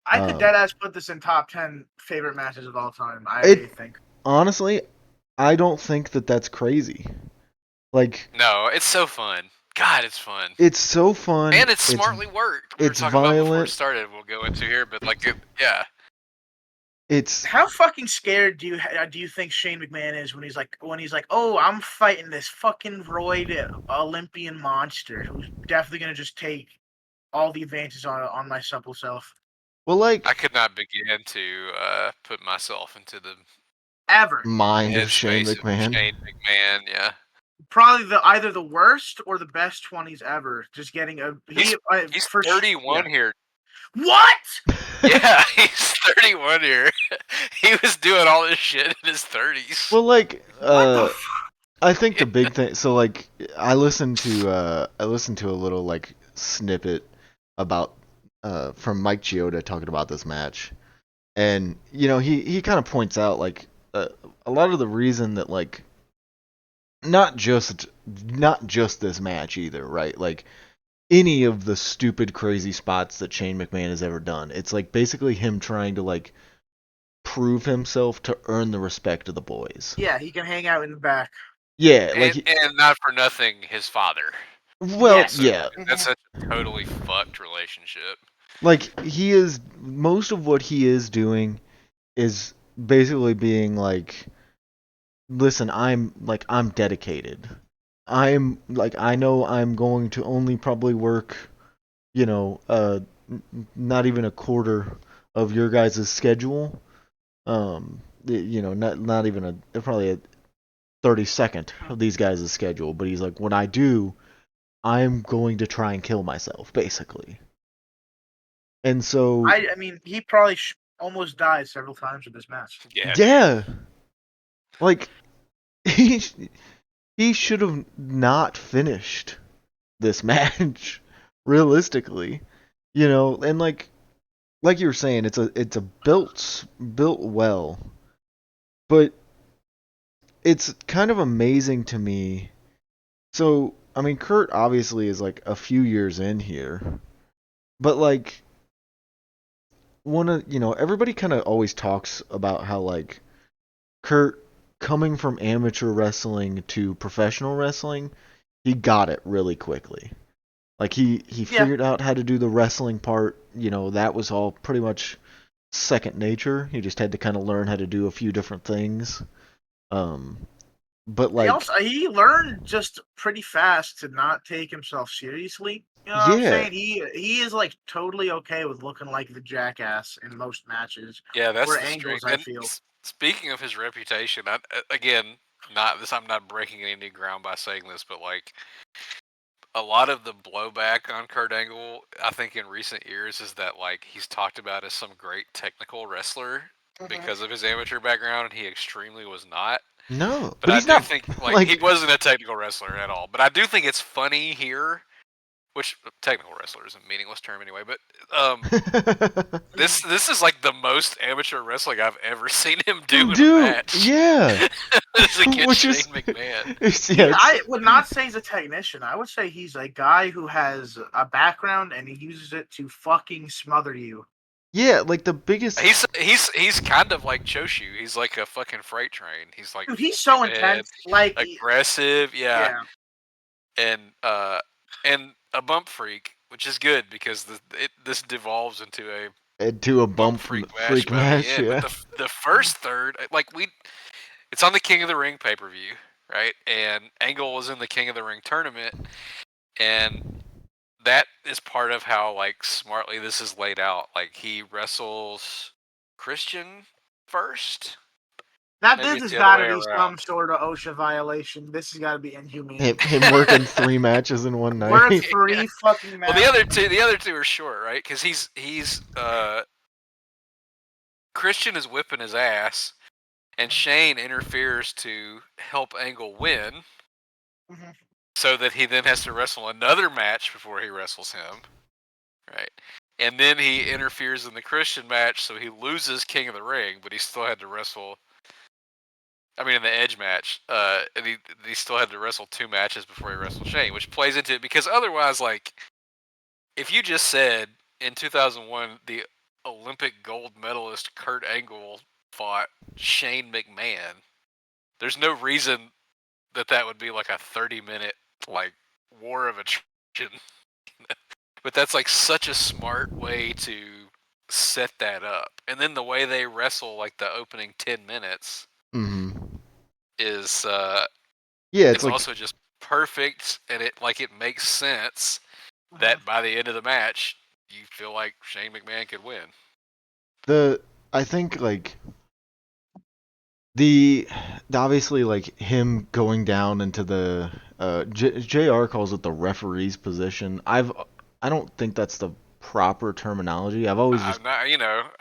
I could deadass put this in top 10 favorite matches of all time. I It think. honestly, I don't think that that's crazy. Like, no, it's so fun. God, it's fun. It's so fun. And it's smartly worked. We were talking violent. about before it started. We'll go into here, but like, yeah. It's how fucking scared do you think Shane McMahon is when he's like, oh, I'm fighting this fucking roid Olympian monster who's definitely gonna just take all the advantages on my supple self. Well, like, I could not begin to put myself into the mind of Shane McMahon. Shane McMahon, yeah. Probably either the worst or the best 20s ever. Just getting he's 31 here. What? Yeah, he's 31 here. He was doing all this shit in his 30s. Well, like, I think the big thing. So, like, I listened to a little like snippet about from Mike Chioda talking about this match, and he kind of points out like a lot of the reason that like not just this match either, right? Like any of the stupid crazy spots that Shane McMahon has ever done. It's like basically him trying to like prove himself to earn the respect of the boys. Yeah, he can hang out in the back. Yeah, and not for nothing, his father. Well, yes. Yeah. That's such a totally fucked relationship. Like most of what he is doing is basically being like, listen, I'm dedicated. I know I'm going to only probably work, not even a quarter of your guys' schedule. Not even probably a 32nd of these guys' schedule. But he's like, when I do, I'm going to try and kill myself, basically. And so I mean, he probably almost died several times in this match. Yeah. Like he should have not finished this match realistically. And like you were saying, it's a built well. But it's kind of amazing to me. So, I mean, Kurt obviously is like a few years in here. But like everybody kind of always talks about how like Kurt coming from amateur wrestling to professional wrestling, he got it really quickly. Like he figured out how to do the wrestling part, that was all pretty much second nature. He just had to kind of learn how to do a few different things. But like he learned just pretty fast to not take himself seriously. You know what I'm saying? He is like totally okay with looking like the jackass in most matches. Yeah, that's the Angles, strength. I feel. Speaking of his reputation, I'm not breaking any new ground by saying this, but like a lot of the blowback on Kurt Angle, I think in recent years, is that like he's talked about as some great technical wrestler because of his amateur background, and he extremely was not. No, but I do think like he wasn't a technical wrestler at all. But I do think it's funny here, which technical wrestler is a meaningless term anyway. But this is like the most amateur wrestling I've ever seen him do in a match. Yeah, which is Shane McMahon. I would not say he's a technician. I would say he's a guy who has a background and he uses it to fucking smother you. Yeah, like the biggest. He's kind of like Choshu. He's like a fucking freight train. He's like, dude, he's so intense, like aggressive, yeah. And a bump freak, which is good because this devolves into a bump freak match. Yeah. But the first third, like it's on the King of the Ring pay-per-view, right? And Angle was in the King of the Ring tournament, and that is part of how like smartly this is laid out. Like he wrestles Christian first, This has got to be some sort of OSHA violation. This has got to be inhumane. Him working 3 matches in one night. Work 3 fucking matches. Well, the other two are short, right? Because he's Christian is whipping his ass, and Shane interferes to help Angle win, so that he then has to wrestle another match before he wrestles him, right? And then he interferes in the Christian match, so he loses King of the Ring, but he still had to wrestle. I mean, in the Edge match, and he still had to wrestle 2 matches before he wrestled Shane, which plays into it, because otherwise, like, if you just said in 2001 the Olympic gold medalist Kurt Angle fought Shane McMahon, there's no reason that would be like a 30-minute like war of attrition. But that's like such a smart way to set that up. And then the way they wrestle like the opening 10 minutes is it's like, also just perfect, and it makes sense that by the end of the match you feel like Shane McMahon could win. I think like the obviously like him going down into the JR calls it the referee's position. I don't think that's the proper terminology. I've always just I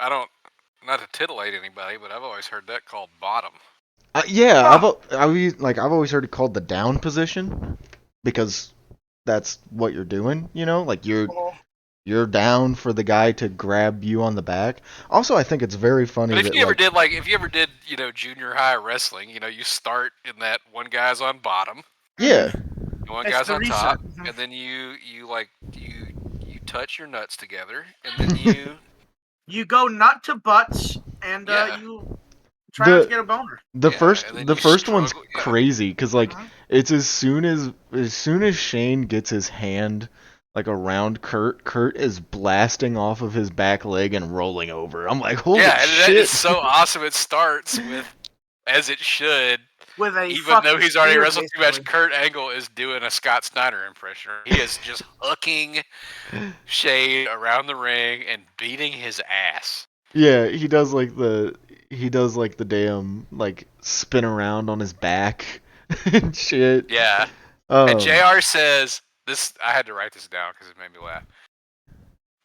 don't, not to titillate anybody, but I've always heard that called bottom. I've always heard it called the down position, because that's what you're doing, like you're down for the guy to grab you on the back. Also, I think it's very funny. But if you ever did junior high wrestling, you start in that one guy's on bottom. Yeah. One guy's on top, and then you touch your nuts together, and then you go nut to butts, and you try not to get a boner. The first one's crazy, because like it's as soon as Shane gets his hand like around Kurt is blasting off of his back leg and rolling over. I'm like, holy shit! That is so awesome. It starts with, as it should, even though he's already wrestled too much, Kurt Angle is doing a Scott Snyder impression. He is just hooking Shane around the ring and beating his ass. Yeah, he does like the damn like spin around on his back and shit. Yeah. And JR says this. I had to write this down because it made me laugh.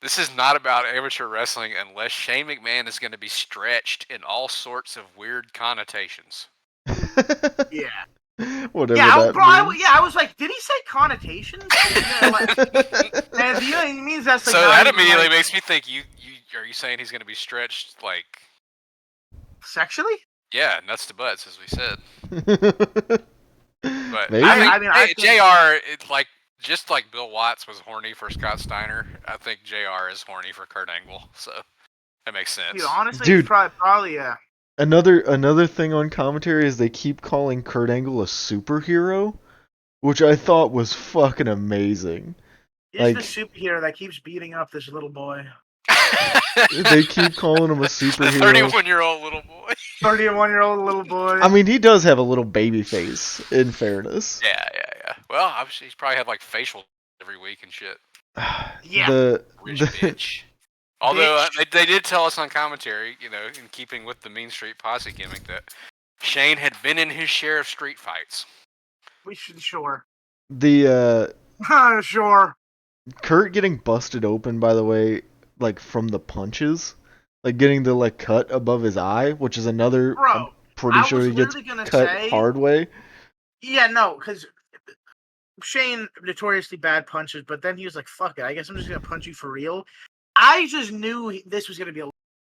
This is not about amateur wrestling unless Shane McMahon is going to be stretched in all sorts of weird connotations. Yeah. Whatever that means. I was like, did he say connotations? And he means that's so that immediately makes me think are you saying he's going to be stretched like sexually? Yeah, nuts to butts, as we said. But maybe. I think JR, it's like just like Bill Watts was horny for Scott Steiner. I think JR is horny for Kurt Angle, so that makes sense. Dude, honestly, probably yeah. Another thing on commentary is they keep calling Kurt Angle a superhero, which I thought was fucking amazing. He's the superhero that keeps beating up this little boy. They keep calling him a superhero. 31-year-old little boy. 31-year-old little boy. I mean, he does have a little baby face, in fairness. Yeah. Well, he's probably had like facial every week and shit. Yeah. Rich bitch. Although they did tell us on commentary, in keeping with the Mean Street Posse gimmick, that Shane had been in his share of street fights. We should sure. Sure. Kurt getting busted open, by the way, like from the punches, like getting the like cut above his eye, which is another. Bro, I'm pretty sure he gets cut hard way. Yeah, no, because Shane notoriously bad punches, but then he was like, "Fuck it, I guess I'm just gonna punch you for real." I just knew this was gonna be a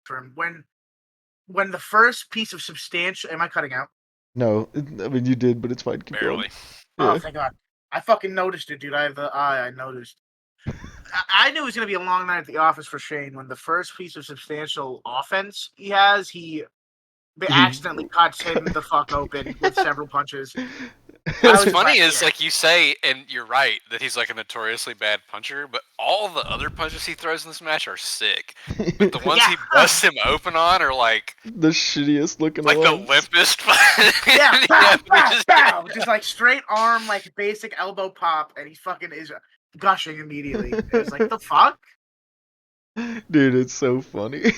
for him when the first piece of substantial. Am I cutting out? No, I mean you did, but it's fine. Keep Barely. Going. Oh, thank God! I fucking noticed it, dude. I have the eye. I noticed. I knew it was gonna be a long night at the office for Shane when the first piece of substantial offense he accidentally cuts him the fuck open with several punches. What's funny is, like you say, and you're right, that he's like a notoriously bad puncher, but all the other punches he throws in this match are sick. But the ones he busts him open on are like the shittiest looking like ones. The limpest. Pow. Just like straight arm, like basic elbow pop, and he fucking is gushing immediately. It's like, the fuck? Dude, it's so funny.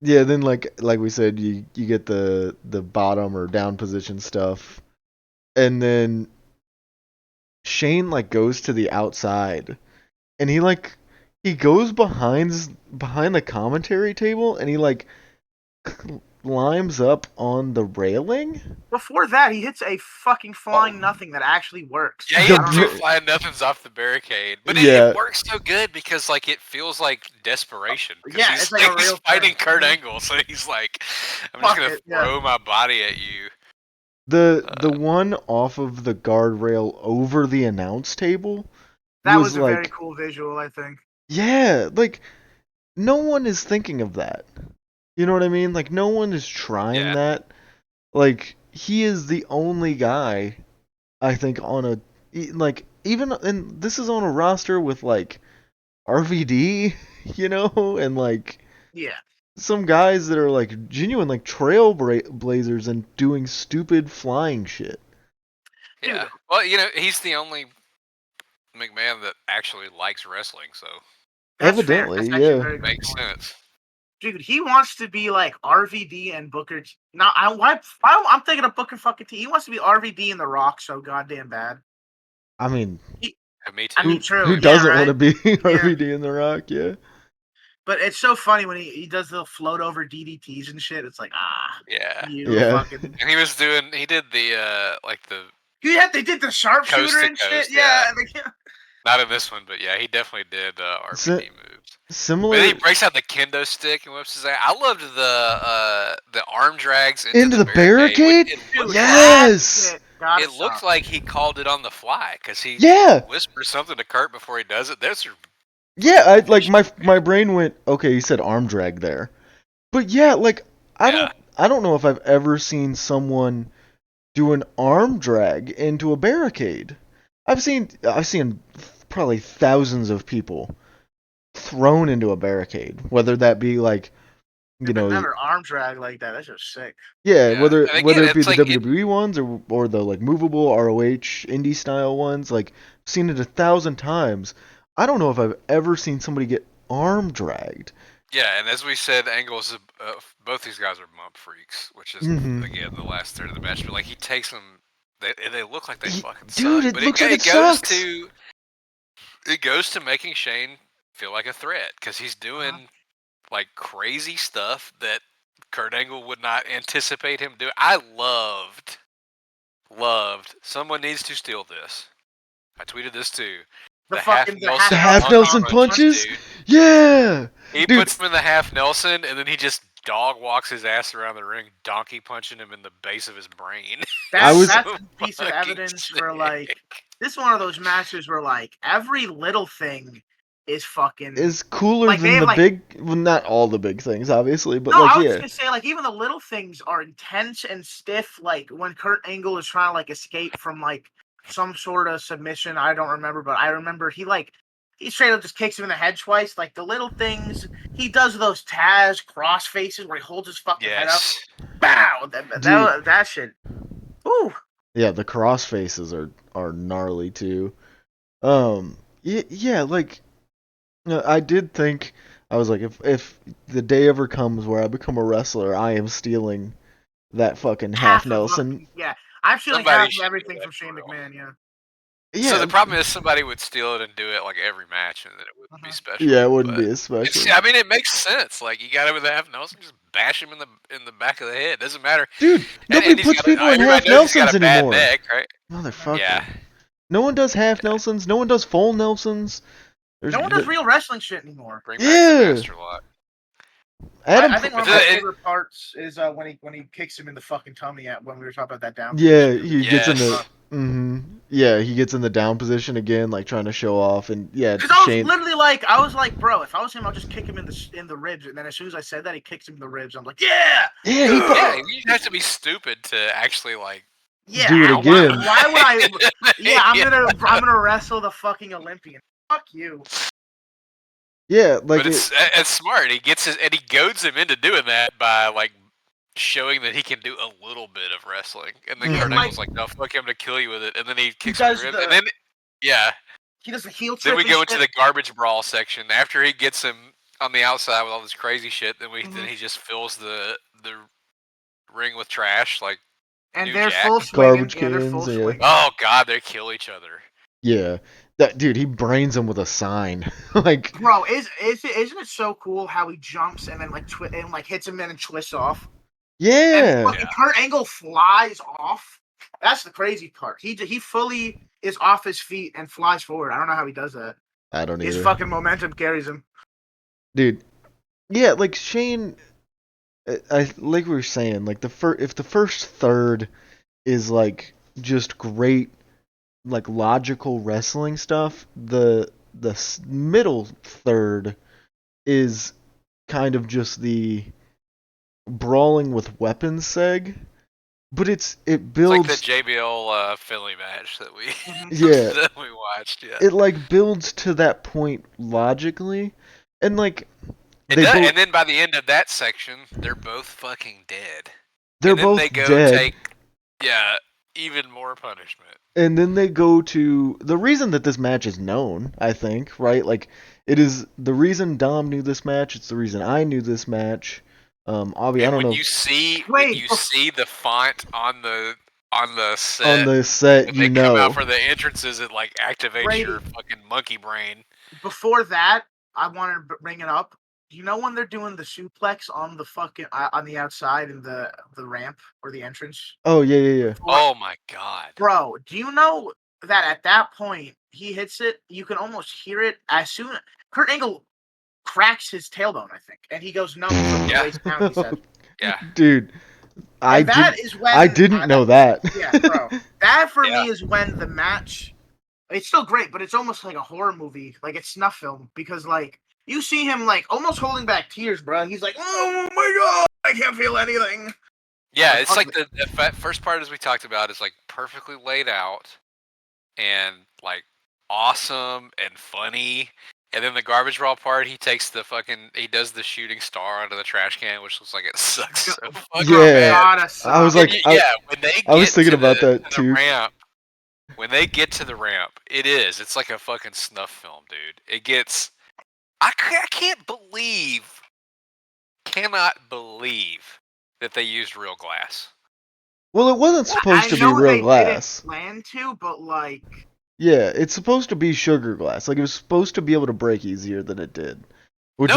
Yeah, then like we said, you get the bottom or down position stuff, and then Shane like goes to the outside, and he goes behind the commentary table, and he like climbs up on the railing. Before that, he hits a fucking flying nothing that actually works. Yeah, he hit 2 flying nothings off the barricade, but it works so good because like it feels like desperation. Yeah, he's, it's like a real he's fighting thing. Kurt Angle, so he's like, I'm just gonna throw my body at you. The one off of the guardrail over the announce table. That was a very cool visual, I think. Yeah, like no one is thinking of that. You know what I mean? Like no one is trying that. Like he is the only guy, I think, on a like even and this is on a roster with like RVD, you know, and like some guys that are like genuine like trailblazers and doing stupid flying shit. Yeah. Well, you know, he's the only McMahon that actually likes wrestling, so that's evidently, fair. yeah, makes sense. Dude, he wants to be like RVD and Booker T. Now, I'm thinking of Booker fucking T. He wants to be RVD and The Rock so goddamn bad. I mean, me too. I mean, true. Who doesn't want to be RVD and The Rock? Yeah. But it's so funny when he does the float over DDTs and shit. It's like, fucking. And he did the like the. They did the sharpshooter and shit. Yeah. Not in this one, but yeah, he definitely did RVD moves. Similar. But then he breaks out the kendo stick and whips his ass. I loved the arm drags into the barricade. Dude, yes. It looked like he called it on the fly because he whispers something to Kurt before he does it. Yeah, my brain went, okay, he said arm drag there. But yeah, like I don't know if I've ever seen someone do an arm drag into a barricade. I've seen probably thousands of people thrown into a barricade, whether that be like never arm drag like that. That's just sick. Yeah, whether it be the WWE ones or the like movable ROH indie style ones, like I've seen it 1,000 times. I don't know if I've ever seen somebody get arm dragged. Yeah, and as we said, Angle's both these guys are bump freaks, which is again the last third of the match. But like he takes them, they look like they fucking suck. Dude, but looks like it sucks. It goes to making Shane feel like a threat because he's doing like crazy stuff that Kurt Angle would not anticipate him doing. I loved. Someone needs to steal this. I tweeted this too. The half Nelson punches? Yeah! He puts him in the half Nelson, and then he just dog walks his ass around the ring, donkey punching him in the base of his brain. That's a piece of evidence for like, this is one of those matches where like every little thing is fucking is cooler than the big. Well, not all the big things, obviously, but I was just gonna say like even the little things are intense and stiff. Like when Kurt Angle is trying to like escape from like some sort of submission, I don't remember, but I remember he straight up just kicks him in the head twice. Like the little things he does, those Taz cross faces where he holds his fucking head up. Bow! That shit. Ooh. Yeah, the cross faces are gnarly too. Yeah, like I did think I was like, if the day ever comes where I become a wrestler, I am stealing that fucking half Nelson. Yeah, I'm stealing half of everything from Shane McMahon. Yeah. So the problem is somebody would steal it and do it like every match, and then it wouldn't be special. Yeah, it wouldn't be as special. I mean, it makes sense. Like you got him with the half Nelson, just bash him in the back of the head. Doesn't matter, dude. Nobody puts people in half Nelsons anymore. Neck, right? Motherfucker. Yeah. No one does half Nelsons. No one does full Nelsons. No one does real wrestling shit anymore. Bring back the Master Lock. I think one of my favorite parts is when he kicks him in the fucking tummy when we were talking about that down. Yeah, he gets in the. Yeah, he gets in the down position again, like trying to show off, and yeah. Because I was literally like, bro, if I was him, I'll just kick him in the ribs, and then as soon as I said that, he kicks him in the ribs. I'm like, yeah. You have to be stupid to actually like. Yeah, do it again. Why would I? Yeah, I'm gonna wrestle the fucking Olympian. Fuck you. Yeah, like but it's smart. He gets and he goads him into doing that by like showing that he can do a little bit of wrestling. And then Kurt Angle's like, "No, fuck him to kill you with it." And then he kicks him in the rib. And then he does the heel. Then we go into the garbage brawl section after he gets him on the outside with all this crazy shit. Then he just fills the ring with trash, like and New they're Jack. full swinging. Garbage Yeah, they're full cans, yeah. swinging. Oh god, they kill each other. Yeah, that dude, he brains him with a sign. Like, bro, isn't it so cool how he jumps and then like hits him and then twists off? yeah. And Kurt Angle flies off. That's the crazy part. He fully is off his feet and flies forward. I don't know how he does that. I don't His either. fucking momentum carries him. Dude, yeah, like Shane, I like we were saying, like if the first third is like just great, like logical wrestling stuff, the middle third is kind of just the brawling with weapons seg, but it builds. It's like the JBL Philly match that we yeah that we watched. Yeah, it like builds to that point logically, and like and then by the end of that section, they're both fucking dead. They're and then both they go dead. Take, even more punishment. And then they go to the reason that this match is known, I think, right? Like it is the reason Dom knew this match. It's the reason I knew this match. Avi, I don't know. You see the font on the set, when they come out for the entrances, it like activates your fucking monkey brain. Before that, I wanted to bring it up. You know when they're doing the suplex on the fucking on the outside in the ramp or the entrance? Oh yeah. Oh my god, bro! Do you know that at that point he hits it? You can almost hear it as soon. Kurt Angle cracks his tailbone, I think, and he goes numb from the waist down. He said, "Yeah, dude." I didn't know that. Yeah, bro. That for me is when the match. It's still great, but it's almost like a horror movie, like it's snuff film, because like. You see him like almost holding back tears, bro. He's like, "Oh my god, I can't feel anything." Yeah, it's like the first part, as we talked about, is like perfectly laid out and like awesome and funny. And then the garbage raw part, he does the shooting star onto the trash can, which looks like it sucks so fucking bad. I was like, when they I was thinking about that too. When they get to the ramp, it's like a fucking snuff film, dude. It gets. I cannot believe that they used real glass. Well, it wasn't supposed to be real glass. Didn't plan to, but like. Yeah, it's supposed to be sugar glass. Like it was supposed to be able to break easier than it did. But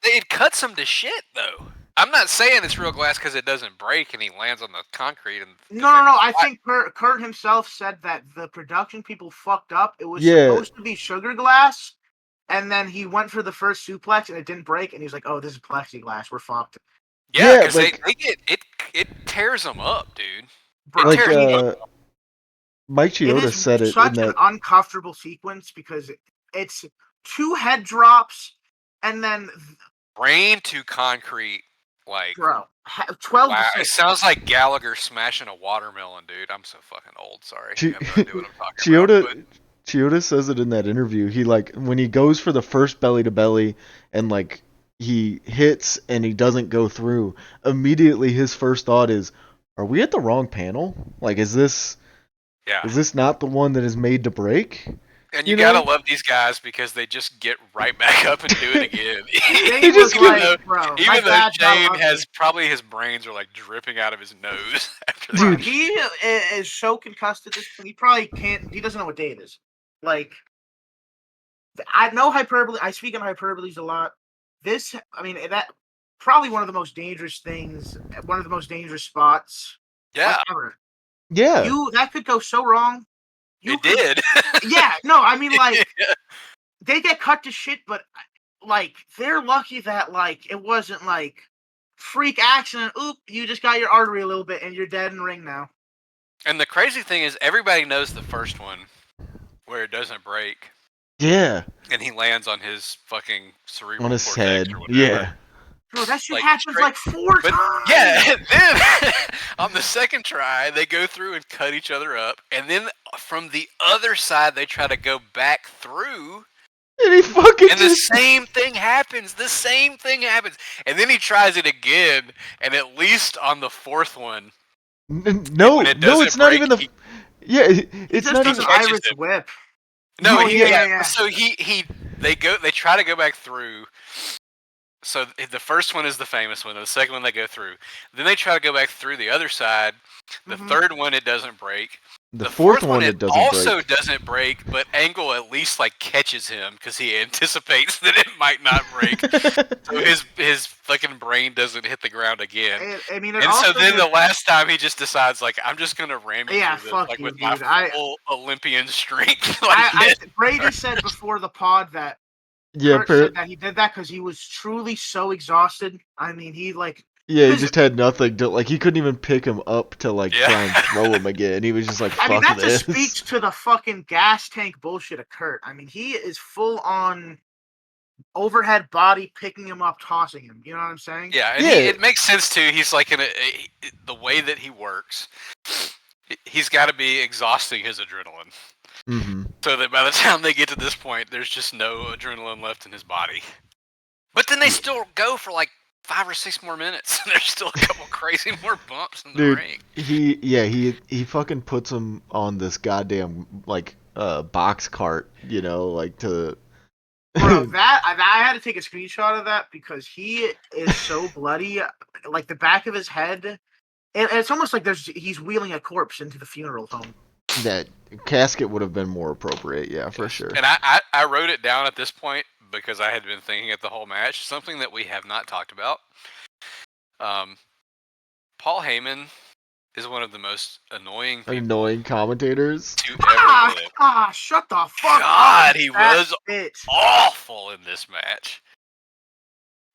they cut some to shit though. I'm not saying it's real glass because it doesn't break and he lands on the concrete. No. I think Kurt himself said that the production people fucked up. It was supposed to be sugar glass. And then he went for the first suplex, and it didn't break. And he was like, "Oh, this is plexiglass. We're fucked." Yeah, because it tears them up, dude. Like Mike Chioda said it. Such an uncomfortable sequence because it's 2 head drops, and then brain to concrete, like 12. Wow. It sounds like Gallagher smashing a watermelon, dude. I'm so fucking old. Sorry, I have no idea what I'm talking about. Chioda says it in that interview. He like when he goes for the first belly to belly and like he hits and he doesn't go through, immediately his first thought is, "Are we at the wrong panel? Like is this not the one that is made to break?" And you gotta love these guys because they just get right back up and do it again. Even though Shane has probably his brains are like dripping out of his nose after that. Dude, he is so concussed at this point. He probably can't. He doesn't know what day it is. Like, I know hyperbole. I speak in hyperboles a lot. This, I mean, that probably one of the most dangerous things. One of the most dangerous spots. Yeah. Ever. Yeah. That could go so wrong. It did. Yeah, no, I mean, like, they get cut to shit, but, like, they're lucky that, like, it wasn't, like, freak accident. Oop, you just got your artery a little bit and you're dead in the ring now. And the crazy thing is, everybody knows the first one where it doesn't break. Yeah. And he lands on his fucking cerebral on his cortex head. Or whatever. Yeah. Bro, that shit happens like 4 times. Yeah, and then on the second try, they go through and cut each other up, and then from the other side, they try to go back through. And he fucking the same thing happens. The same thing happens, and then he tries it again, and at least on the fourth one, no, it's not even the. It's not even Irish whip. No, so he they try to go back through. So the first one is the famous one. The second one they go through. Then they try to go back through the other side. The third one it doesn't break. The fourth one it doesn't also break. doesn't break, but Angle at least like catches him because he anticipates that it might not break. So his fucking brain doesn't hit the ground again. I mean, and so then the last time he just decides like I'm just gonna ram you through this, like you, with dude. my full Olympian strength. Brady said before the pod that Kurt said that he did that because he was truly so exhausted. I mean, he he just had nothing to he couldn't even pick him up to try and throw him again. He was just like, fuck this. I mean, that just speaks to the fucking gas tank bullshit of Kurt. I mean, he is full on overhead body picking him up, tossing him. You know what I'm saying? Yeah, and it makes sense too. He's like the way that he works. He's got to be exhausting his adrenaline. Mm-hmm. So that by the time they get to this point, there's just no adrenaline left in his body. But then they still go for 5 or 6 more minutes. There's still a couple crazy more bumps in the ring. He fucking puts him on this goddamn box cart, to. Bro, I had to take a screenshot of that because he is so bloody. Like the back of his head, it's almost like he's wheeling a corpse into the funeral home. That casket would have been more appropriate, yeah, for sure. And I wrote it down at this point because I had been thinking at the whole match. Something that we have not talked about. Paul Heyman is one of the most annoying commentators to ever live. Shut the fuck up. God, he was awful in this match.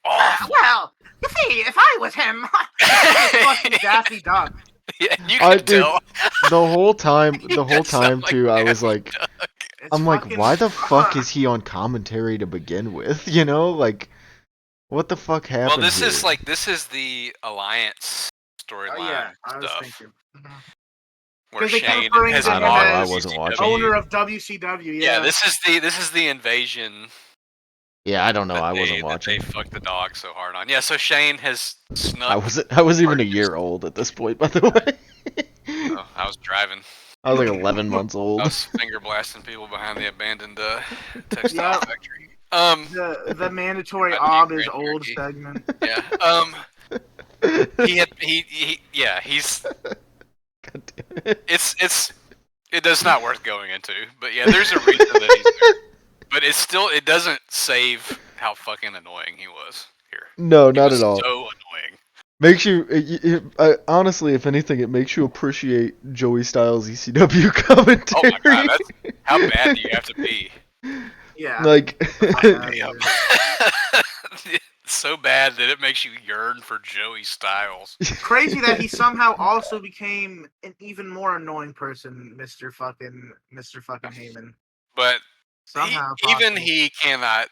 Awful. Well, you see, if I was him, fucking Daffy Duck. Yeah, you can tell. The whole time too, I was like, why the fuck is he on commentary to begin with? What the fuck happened? Well, this is the Alliance storyline stuff. Where Shane has I wasn't watching. Owner of WCW. Yeah, this is the invasion. Yeah, I don't know. I wasn't watching. They fucked the dog so hard on. Yeah, so Shane has snuck. I was even a year old at this point, by the way. Oh, I was driving. I was 11 months old. I was finger blasting people behind the abandoned textile factory. The mandatory Ob is old segment. Yeah. He's. God damn it. It does not worth going into, but yeah, there's a reason that he's there. But it doesn't save how fucking annoying he was here. No, not at all. So annoying. Makes you, honestly, if anything, it makes you appreciate Joey Styles' ECW commentary. Oh my god, how bad do you have to be? Yeah. So bad that it makes you yearn for Joey Styles. Crazy that he somehow also became an even more annoying person, Mr. fucking Heyman. But somehow he cannot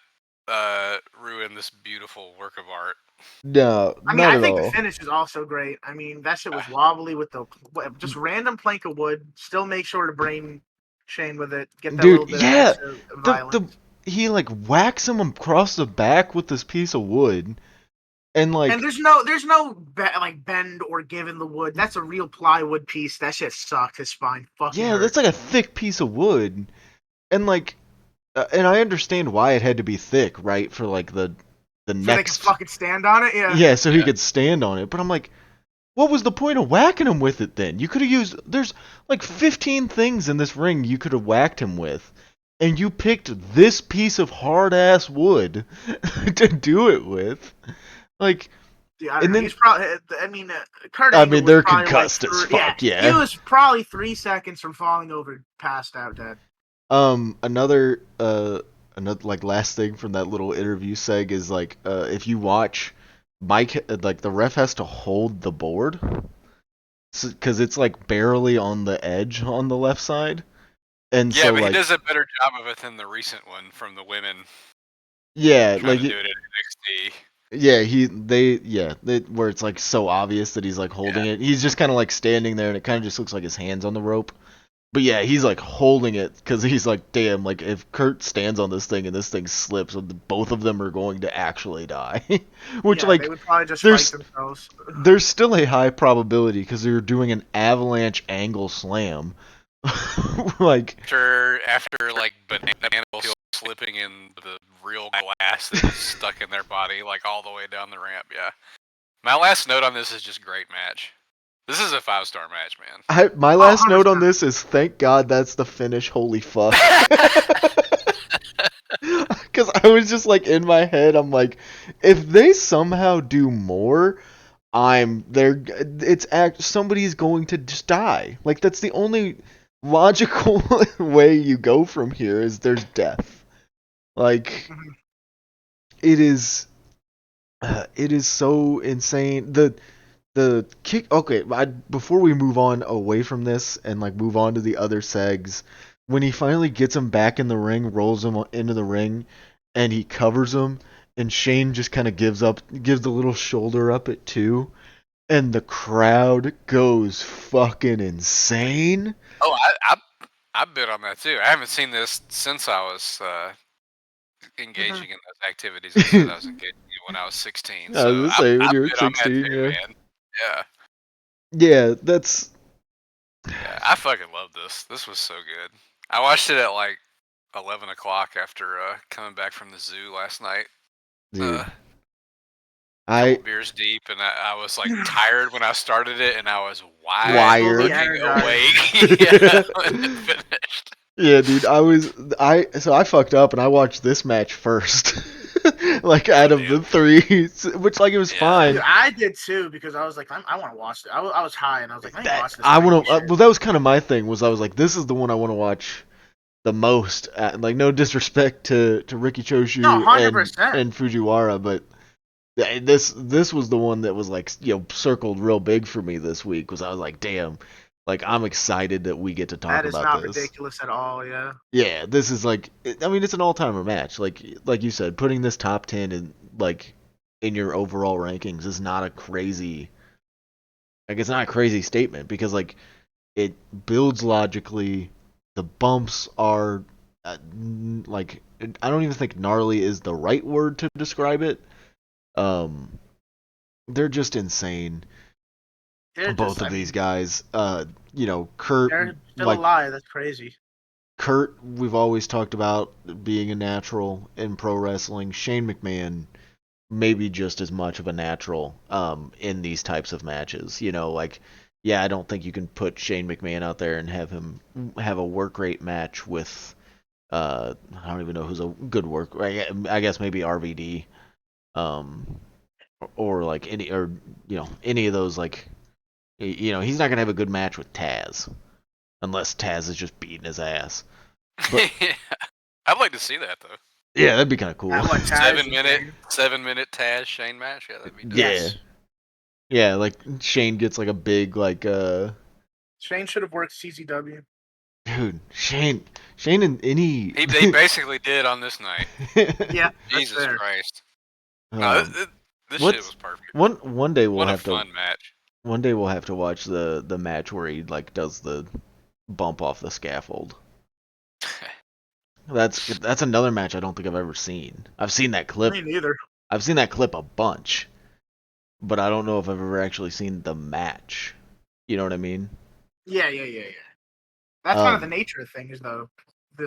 ruin this beautiful work of art. No, I think the finish is also great. I mean, that shit was wobbly with just random plank of wood. Still make sure to brain Shane with it. Get that little bit of extra violence. He whacks him across the back with this piece of wood, and there's no bend or give in the wood. That's a real plywood piece. That shit sucked. His spine fucking hurt. That's like a thick piece of wood, and and I understand why it had to be thick, right? For the so next. They could fucking stand on it. Yeah. Yeah, so he could stand on it. But I'm like, what was the point of whacking him with it then? You could have used. There's 15 things in this ring you could have whacked him with. And you picked this piece of hard-ass wood to do it with. He's probably. Kurt Angle they're concussed as fuck, yeah. He was probably 3 seconds from falling over, passed out dead. Another last thing from that little interview seg is, if you watch, Mike, the ref has to hold the board. Because it's, barely on the edge on the left side. And yeah, but he does a better job of it than the recent one from the women. Yeah, to do it at NXT. Yeah, where it's so obvious that he's holding it. He's just kind of standing there, and it kind of just looks like his hands on the rope. But yeah, he's holding it because he's damn, if Kurt stands on this thing and this thing slips, both of them are going to actually die. Which they would probably just fight themselves. There's still a high probability because they're doing an avalanche angle slam. After banana he'll slipping in the real glass that was stuck in their body, like all the way down the ramp. Yeah. My last note on this is just great match. This is a 5-star match, man. My last note on this is thank God that's the finish. Holy fuck. Because I was just like in my head, I'm like, if they somehow do more, I'm there. Somebody's going to just die. Like that's the only logical way you go from here is there's death. Like it is so insane. The kick. Okay, before we move on away from this and like move on to the other segs, when he finally gets him back in the ring, rolls him into the ring, and he covers him, and Shane just kind of gives the little shoulder up at 2, and the crowd goes fucking insane. Oh, I've been on that too. I haven't seen this since I was engaging in those activities. I said I was engaging when I was 16. I was gonna say when you were I've been on 16, that too, yeah. man. Yeah. Yeah, that's. Yeah, I fucking love this. This was so good. I watched it at like 11 o'clock after coming back from the zoo last night. Dude. Couple beers deep, and I was like tired when I started it, and I was wired, awake. Yeah, when it finished. Yeah, dude, so I fucked up and I watched this match first. Like out of the 3, which like it was fine. Dude, I did too because I was like, I want to watch it. I was high and I was like, let me watch this. Well, that was kind of my thing. I was like, this is the one I want to watch the most. Like, no disrespect to Riki Choshu and Fujiwara, but this was the one that was like circled real big for me this week. I was like, damn. Like, I'm excited that we get to talk about this. That is not ridiculous at all, yeah. Yeah, this is like, I mean, it's an all-timer match. Like you said, putting this top 10 in your overall rankings is not a crazy, it's not a crazy statement because like it builds logically. The bumps are like, I don't even think gnarly is the right word to describe it. They're just insane. Both of these guys, Kurt. They're still alive. That's crazy. Kurt, we've always talked about being a natural in pro wrestling. Shane McMahon, maybe just as much of a natural in these types of matches. I don't think you can put Shane McMahon out there and have him have a work rate match with, I don't even know who's a good work. I guess maybe RVD, or like any of those like. He's not gonna have a good match with Taz, unless Taz is just beating his ass. But, I'd like to see that though. Yeah, that'd be kind of cool. 7-minute Taz Shane match. Yeah, that'd be dope. Yeah, like Shane gets like a big like. Shane should have worked CZW. Dude, Shane and any. They basically did on this night. Yeah, Jesus Christ. No, this shit was perfect. One day we'll have to. What a fun match. One day we'll have to watch the match where he like does the bump off the scaffold. That's another match I don't think I've ever seen. I've seen that clip. Me neither. I've seen that clip a bunch, but I don't know if I've ever actually seen the match. You know what I mean? Yeah. That's kind of the nature of things, though.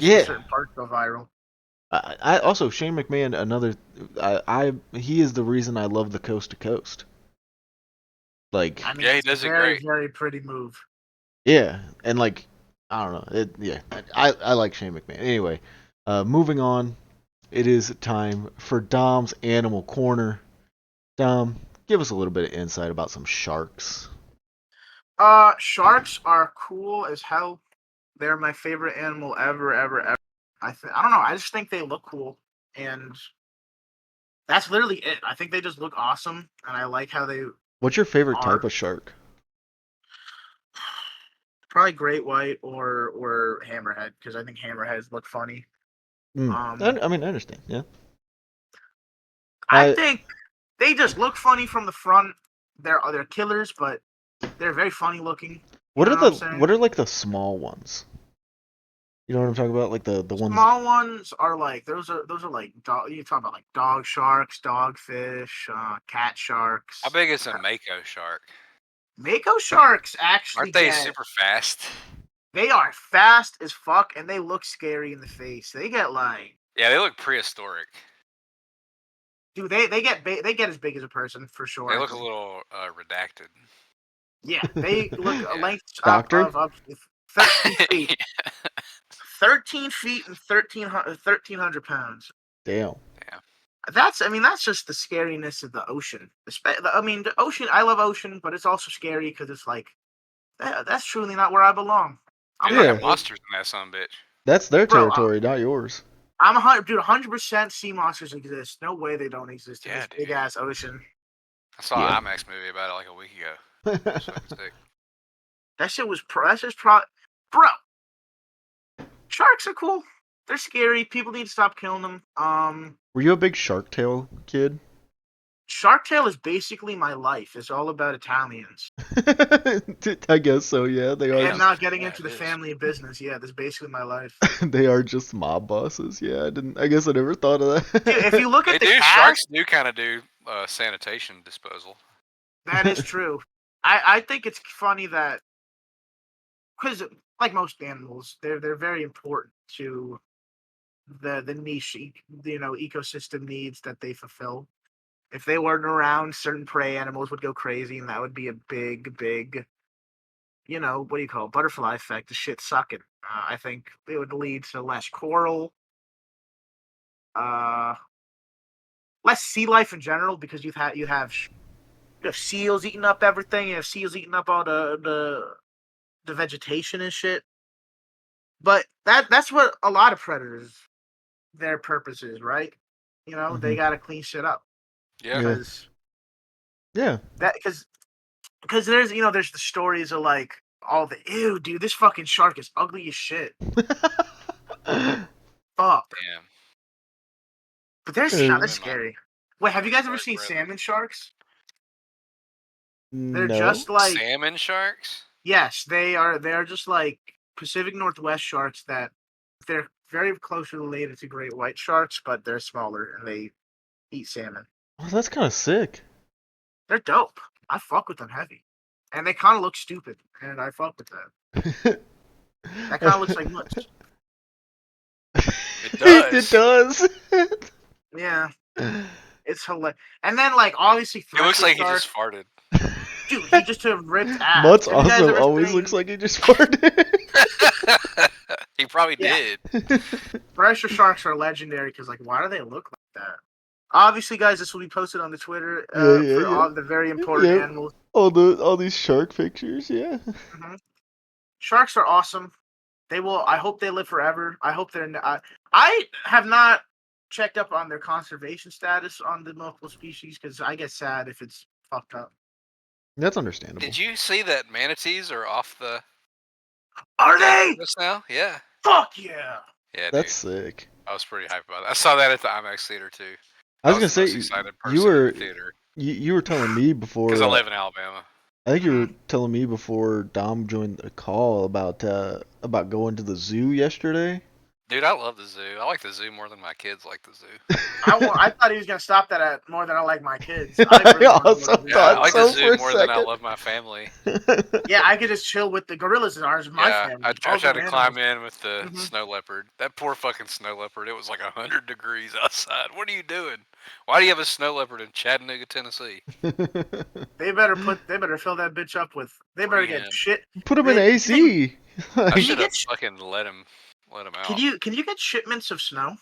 Certain parts go viral. I also Shane McMahon. He is the reason I love the Coast to Coast. Like, I mean, he does a very, very pretty move. Yeah, and like, I don't know. I like Shane McMahon. Anyway, moving on. It is time for Dom's Animal Corner. Dom, give us a little bit of insight about some sharks. Sharks are cool as hell. They're my favorite animal ever. I don't know. I just think they look cool, and that's literally it. I think they just look awesome, and I like how they. What's your favorite type of shark? Probably great white or hammerhead, because I think hammerheads look funny. I mean, I understand. Yeah. I think they just look funny from the front. They're killers, but they're very funny looking. What are like the small ones? You know what I'm talking about? Like the ones. Small ones are like those are like you talk about like dog sharks, dogfish, cat sharks. How big is a mako shark? Mako sharks actually aren't they super fast? They are fast as fuck, and they look scary in the face. They get like Yeah, they look prehistoric. Dude, they get as big as a person for sure. They look a little redacted. Yeah, they look a length Doctor? of 13 feet. 13 feet and 1,300 pounds. Damn. Yeah. That's just the scariness of the ocean. The ocean. I love ocean, but it's also scary because it's like that's truly not where I belong. Dude, Yeah. got monsters in that son of a bitch. That's their territory, not yours. I'm 100% sea monsters exist. No way they don't exist in this big ass ocean. I saw an IMAX movie about it like a week ago. That's fucking sick. That shit was bro. Sharks are cool. They're scary. People need to stop killing them. Were you a big Shark Tale kid? Shark Tale is basically my life. It's all about Italians. I guess so. Yeah, they are. And not getting into the family business. Yeah, that's basically my life. They are just mob bosses. Yeah, I guess I never thought of that. Dude, if you look at the cast, sharks do kind of do sanitation disposal. That is true. I think it's funny that because like most animals, they're very important to the niche ecosystem needs that they fulfill. If they weren't around, certain prey animals would go crazy, and that would be a big, what do you call it? Butterfly effect, the shit sucking. I think it would lead to less coral, less sea life in general, because you have seals eating up everything. You have seals eating up all the vegetation and shit. But that's what a lot of predators, their purpose is, right? They gotta clean shit up. Yeah. Because there's there's the stories of like all the ew, dude, this fucking shark is ugly as shit. Fuck. Damn. But they're scary. Wait, have you guys ever seen salmon sharks? They're just like salmon sharks? Yes, they are. They are just like Pacific Northwest sharks that they're very closely related to great white sharks, but they're smaller and they eat salmon. Oh, that's kind of sick. They're dope. I fuck with them heavy. And they kind of look stupid, and I fuck with that. That kind of looks like mush. It does. It does. Yeah. It's hilarious. And then, like, obviously, it looks like he just farted. Dude, he just ripped ass. Mutt's also always looks like he just farted. He probably did. Pressure sharks are legendary because, like, why do they look like that? Obviously, guys, this will be posted on the Twitter for all the very important animals. All these shark pictures, yeah. Mm-hmm. Sharks are awesome. They will. I hope they live forever. I hope they're. I have not checked up on their conservation status on the multiple species because I get sad if it's fucked up. That's understandable. Did you see that manatees are off the? Are they? Now? Yeah. Fuck yeah. Yeah, that's sick. I was pretty hyped about it. I saw that at the IMAX theater too. I was gonna say you were telling me before because I live in Alabama. I think you were telling me before Dom joined the call about going to the zoo yesterday. Dude, I love the zoo. I like the zoo more than my kids like the zoo. I thought he was gonna stop that at more than I like my kids. I like the zoo more than I love my family. Yeah, I could just chill with the gorillas in ours. My family. I tried to climb in with the snow leopard. That poor fucking snow leopard. It was like 100 degrees outside. What are you doing? Why do you have a snow leopard in Chattanooga, Tennessee? They better fill that bitch up with. They better get shit. Put him in AC. I should have fucking let him out. Can you get shipments of snow?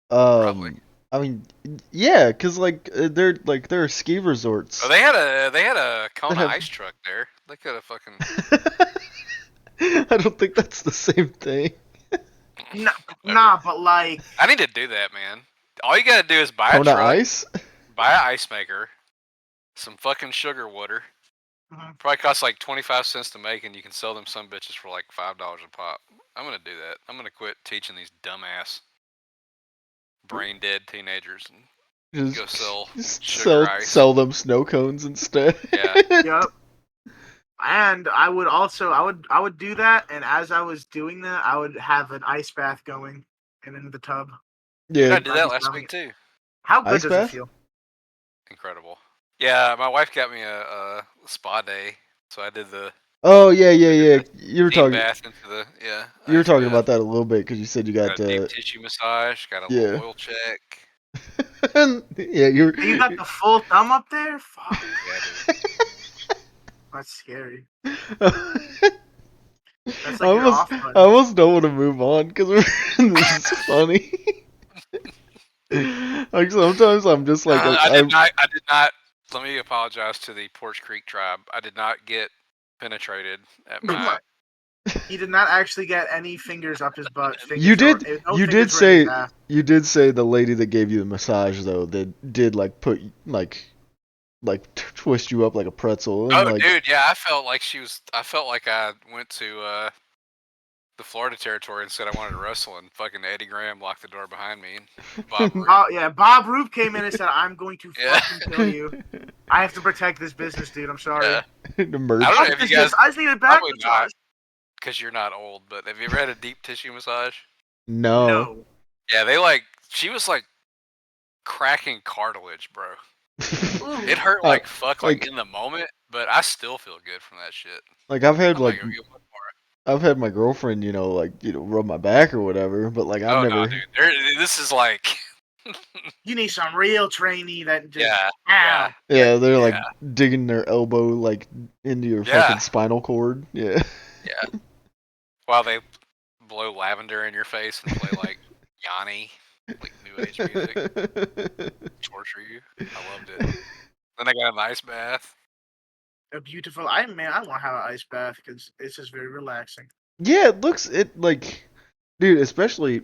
Probably. I mean, yeah, cause there are ski resorts. Oh, they had a Kona ice truck there. They could have fucking. I don't think that's the same thing. Nah, but like. I need to do that, man. All you gotta do is buy Kona a truck, ice, buy an ice maker, some fucking sugar water. Probably costs like 25 cents to make, and you can sell them some bitches for like $5 a pop. I'm gonna do that. I'm gonna quit teaching these dumbass, brain dead teenagers and go sell sugar ice. Sell them snow cones instead. Yeah. Yep. And I would do that, and as I was doing that, I would have an ice bath going and into the tub. Yeah, I did that last week too. How good does it feel? Incredible. Yeah, my wife got me a spa day, so I did the. Oh yeah. you were steam talking bath into the you were ice talking bath. about that a little bit because you said you got Got a deep tissue massage. Got a yeah. little oil check. Yeah, you're. You got the full thumb up there? Fuck. Yeah, dude. That's scary. I That's like your off button. almost don't want to move on because this is funny. Like sometimes I'm just like I did not. Let me apologize to the Porch Creek tribe. I did not get penetrated at my. He did not actually get any fingers up his butt. You did. No You did fingers were in his say. ass. You did say the lady that gave you the massage though that did like put like twist you up like a pretzel and Oh, like. dude, yeah, I felt like she was. I felt like I went to the Florida territory and said I wanted to wrestle, and fucking Eddie Graham locked the door behind me. And Bob Roop. Oh yeah, Bob Roop came in and said, "I'm going to Yeah. fucking kill you. I have to protect this business, dude. I'm sorry." Yeah. The merch. I don't know if you guys. I just need a back Probably massage. not, because you're not old. But have you ever had a deep tissue massage? No. Yeah, they like. She was like cracking cartilage, bro. It hurt like fuck, like in the moment, but I still feel good from that shit. Like I've had like. Go get one more. I've had my girlfriend, rub my back or whatever, but like I've never. No, dude. This is like. You need some real trainee that just. Yeah. Yeah, they're like digging their elbow like into your fucking spinal cord. Yeah. Yeah. While they blow lavender in your face and play like Yanni, like new age music, torture you. I loved it. Then I got an ice bath. A beautiful. I want to have an ice bath because it's just very relaxing. Yeah, dude, especially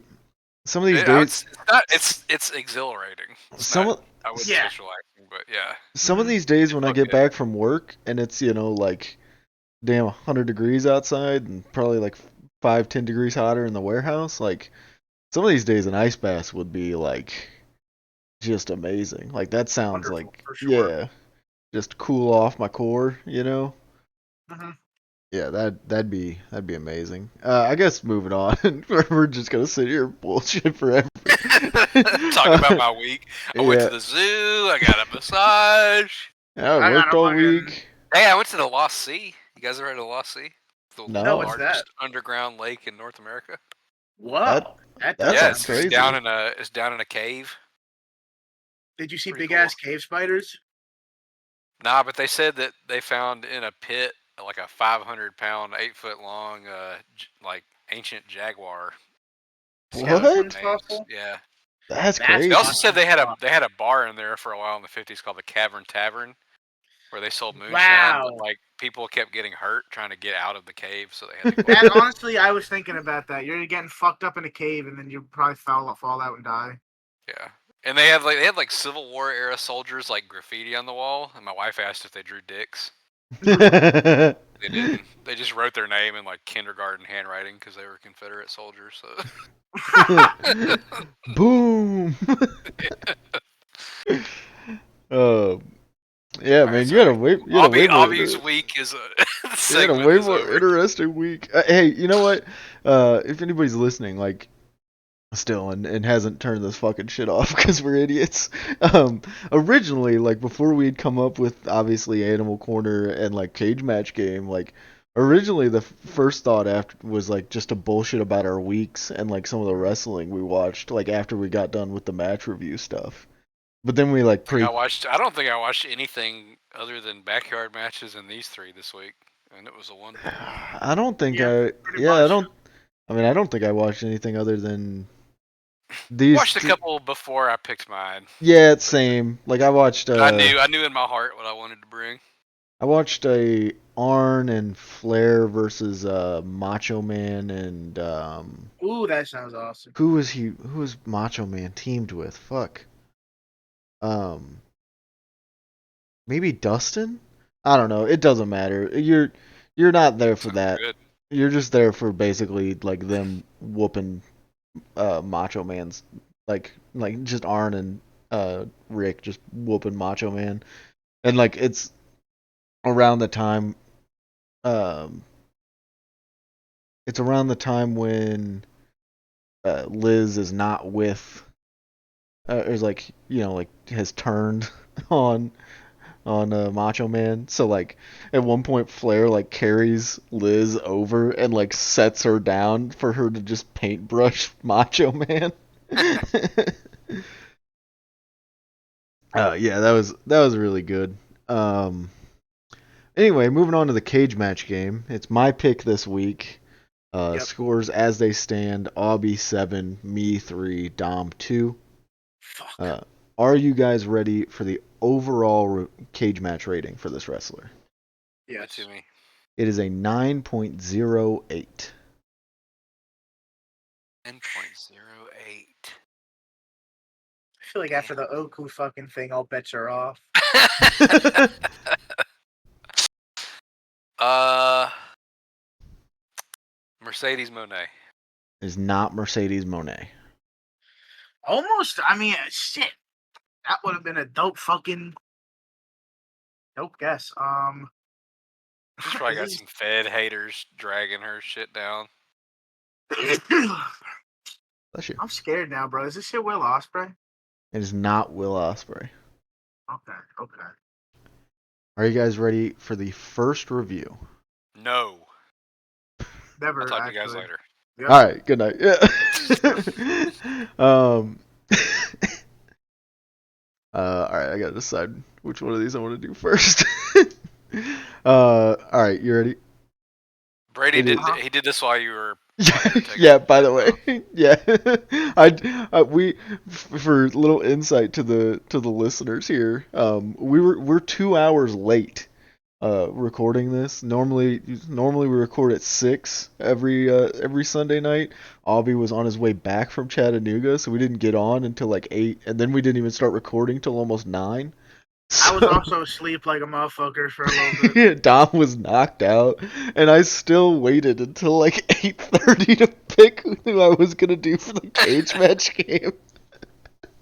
some of these days. It's exhilarating. I wouldn't say it's relaxing, but yeah. Some of these days when I get back from work and it's like, damn, 100 degrees outside and probably like 5-10 degrees hotter in the warehouse. Like some of these days an ice bath would be like just amazing. Like that sounds like just cool off my core, Mm-hmm. Yeah, that'd be amazing. I guess moving on, we're just gonna sit here and bullshit forever. Talk about my week. I went to the zoo. I got a massage. Yeah, I worked all week. Hey, I went to the Lost Sea. You guys ever heard of the Lost Sea? The largest underground lake in North America. Whoa, that's crazy. It's down in a cave. Did you see big ass cave spiders? Nah, but they said that they found in a pit like a 500-pound, 8-foot-long, like ancient jaguar. What? Yeah. That's crazy. They also said they had a bar in there for a while in the 50s called the Cavern Tavern, where they sold moonshine. But like people kept getting hurt trying to get out of the cave, so they had to go. And honestly, I was thinking about that. You're getting fucked up in a cave, and then you probably fall out and die. Yeah. And they had like Civil War era soldiers like graffiti on the wall, and my wife asked if they drew dicks. They didn't. They just wrote their name in like kindergarten handwriting because they were Confederate soldiers. So. Boom. Yeah, man, you had a way. Obby's week is you had a way more interesting week. Hey, you know what? If anybody's listening, like. Still and hasn't turned this fucking shit off because we're idiots. Originally, like before we'd come up with obviously Animal Corner and like Cage Match Game, like originally the first thought after was like just to bullshit about our weeks and like some of the wrestling we watched like after we got done with the match review stuff. But then we like I don't think I watched anything other than backyard matches and these three this week, and it was a one. I don't think I don't think I watched anything other than. I watched a couple before I picked mine. Yeah, it's same. Like I watched. I knew in my heart what I wanted to bring. I watched a Arn and Flair versus Macho Man and. Ooh, that sounds awesome. Who was Macho Man teamed with? Fuck. Maybe Dustin. I don't know. It doesn't matter. You're not there for that. Good. You're just there for basically like them whooping. Macho Man's like just Arn and Rick just whooping Macho Man, and like it's around the time when Liz is not with is like like has turned on on Macho Man. So like at one point Flair like carries Liz over and like sets her down for her to just paintbrush Macho Man. Yeah, that was really good. Anyway, moving on to the cage match game. It's my pick this week. Yep. Scores as they stand: Aubie 7, me 3, Dom 2. Fuck. Are you guys ready for the overall cage match rating for this wrestler? Yeah, to me. It is a 9.08. 10.08. I feel like after the Oku fucking thing, all bets are off. Mercedes Moné. It is not Mercedes Moné. Almost. I mean, shit. That would have been a dope guess. She's probably got some Fed haters dragging her shit down. I'm scared now, bro. Is this shit Will Ospreay? It is not Will Ospreay. Okay. Are you guys ready for the first review? No. Never. I'll talk to you guys later. Yep. All right. Good night. Yeah. All right. I gotta decide which one of these I want to do first. All right. You ready? Brady he did this while you were. Yeah. By the way, yeah. We for little insight to the listeners here. We're 2 hours late. Recording this. Normally we record at 6 every Sunday night. Aubie was on his way back from Chattanooga, so we didn't get on until like 8, and then we didn't even start recording till almost 9. I was also asleep like a motherfucker for a little bit. Dom was knocked out, and I still waited until like 8:30 to pick who I was gonna do for the cage match game.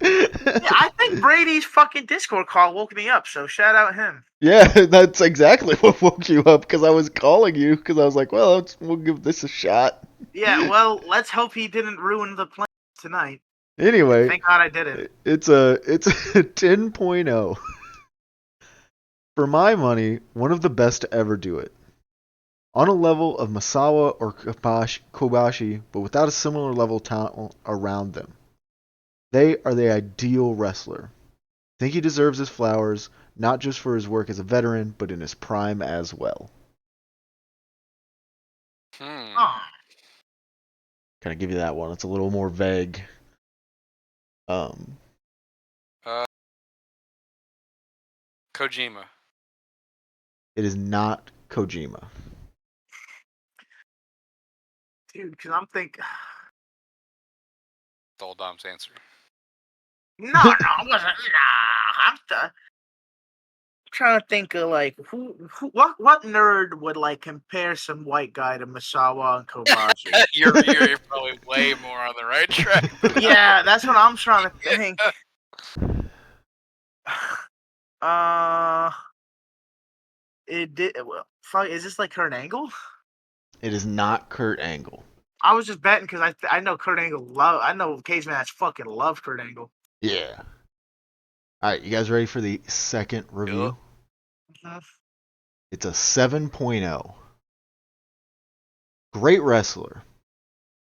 Yeah, I think Brady's fucking Discord call woke me up, so shout out him. Yeah, that's exactly what woke you up, because I was calling you, because I was like, well, we'll give this a shot. Yeah, well, let's hope he didn't ruin the plan tonight. Anyway, thank God I didn't. It's a 10.0. For my money, one of the best to ever do it. On a level of Masawa or Kobashi, but without a similar level talent around them. They are the ideal wrestler. I think he deserves his flowers, not just for his work as a veteran, but in his prime as well. Oh. Can I give you that one? It's a little more vague. Kojima. It is not Kojima. Dude, because I'm thinking... The old Dom's answer. No, it wasn't. I'm trying to think of like what nerd would like compare some white guy to Masawa and Kobashi. you're probably way more on the right track. Yeah, that's what I'm trying to think. It did. Well, fuck. Is this like Kurt Angle? It is not Kurt Angle. I was just betting because I know Kurt Angle I know Cage Match fucking love Kurt Angle. Yeah. All right, you guys ready for the second review? Mm-hmm. It's a 7.0. Great wrestler.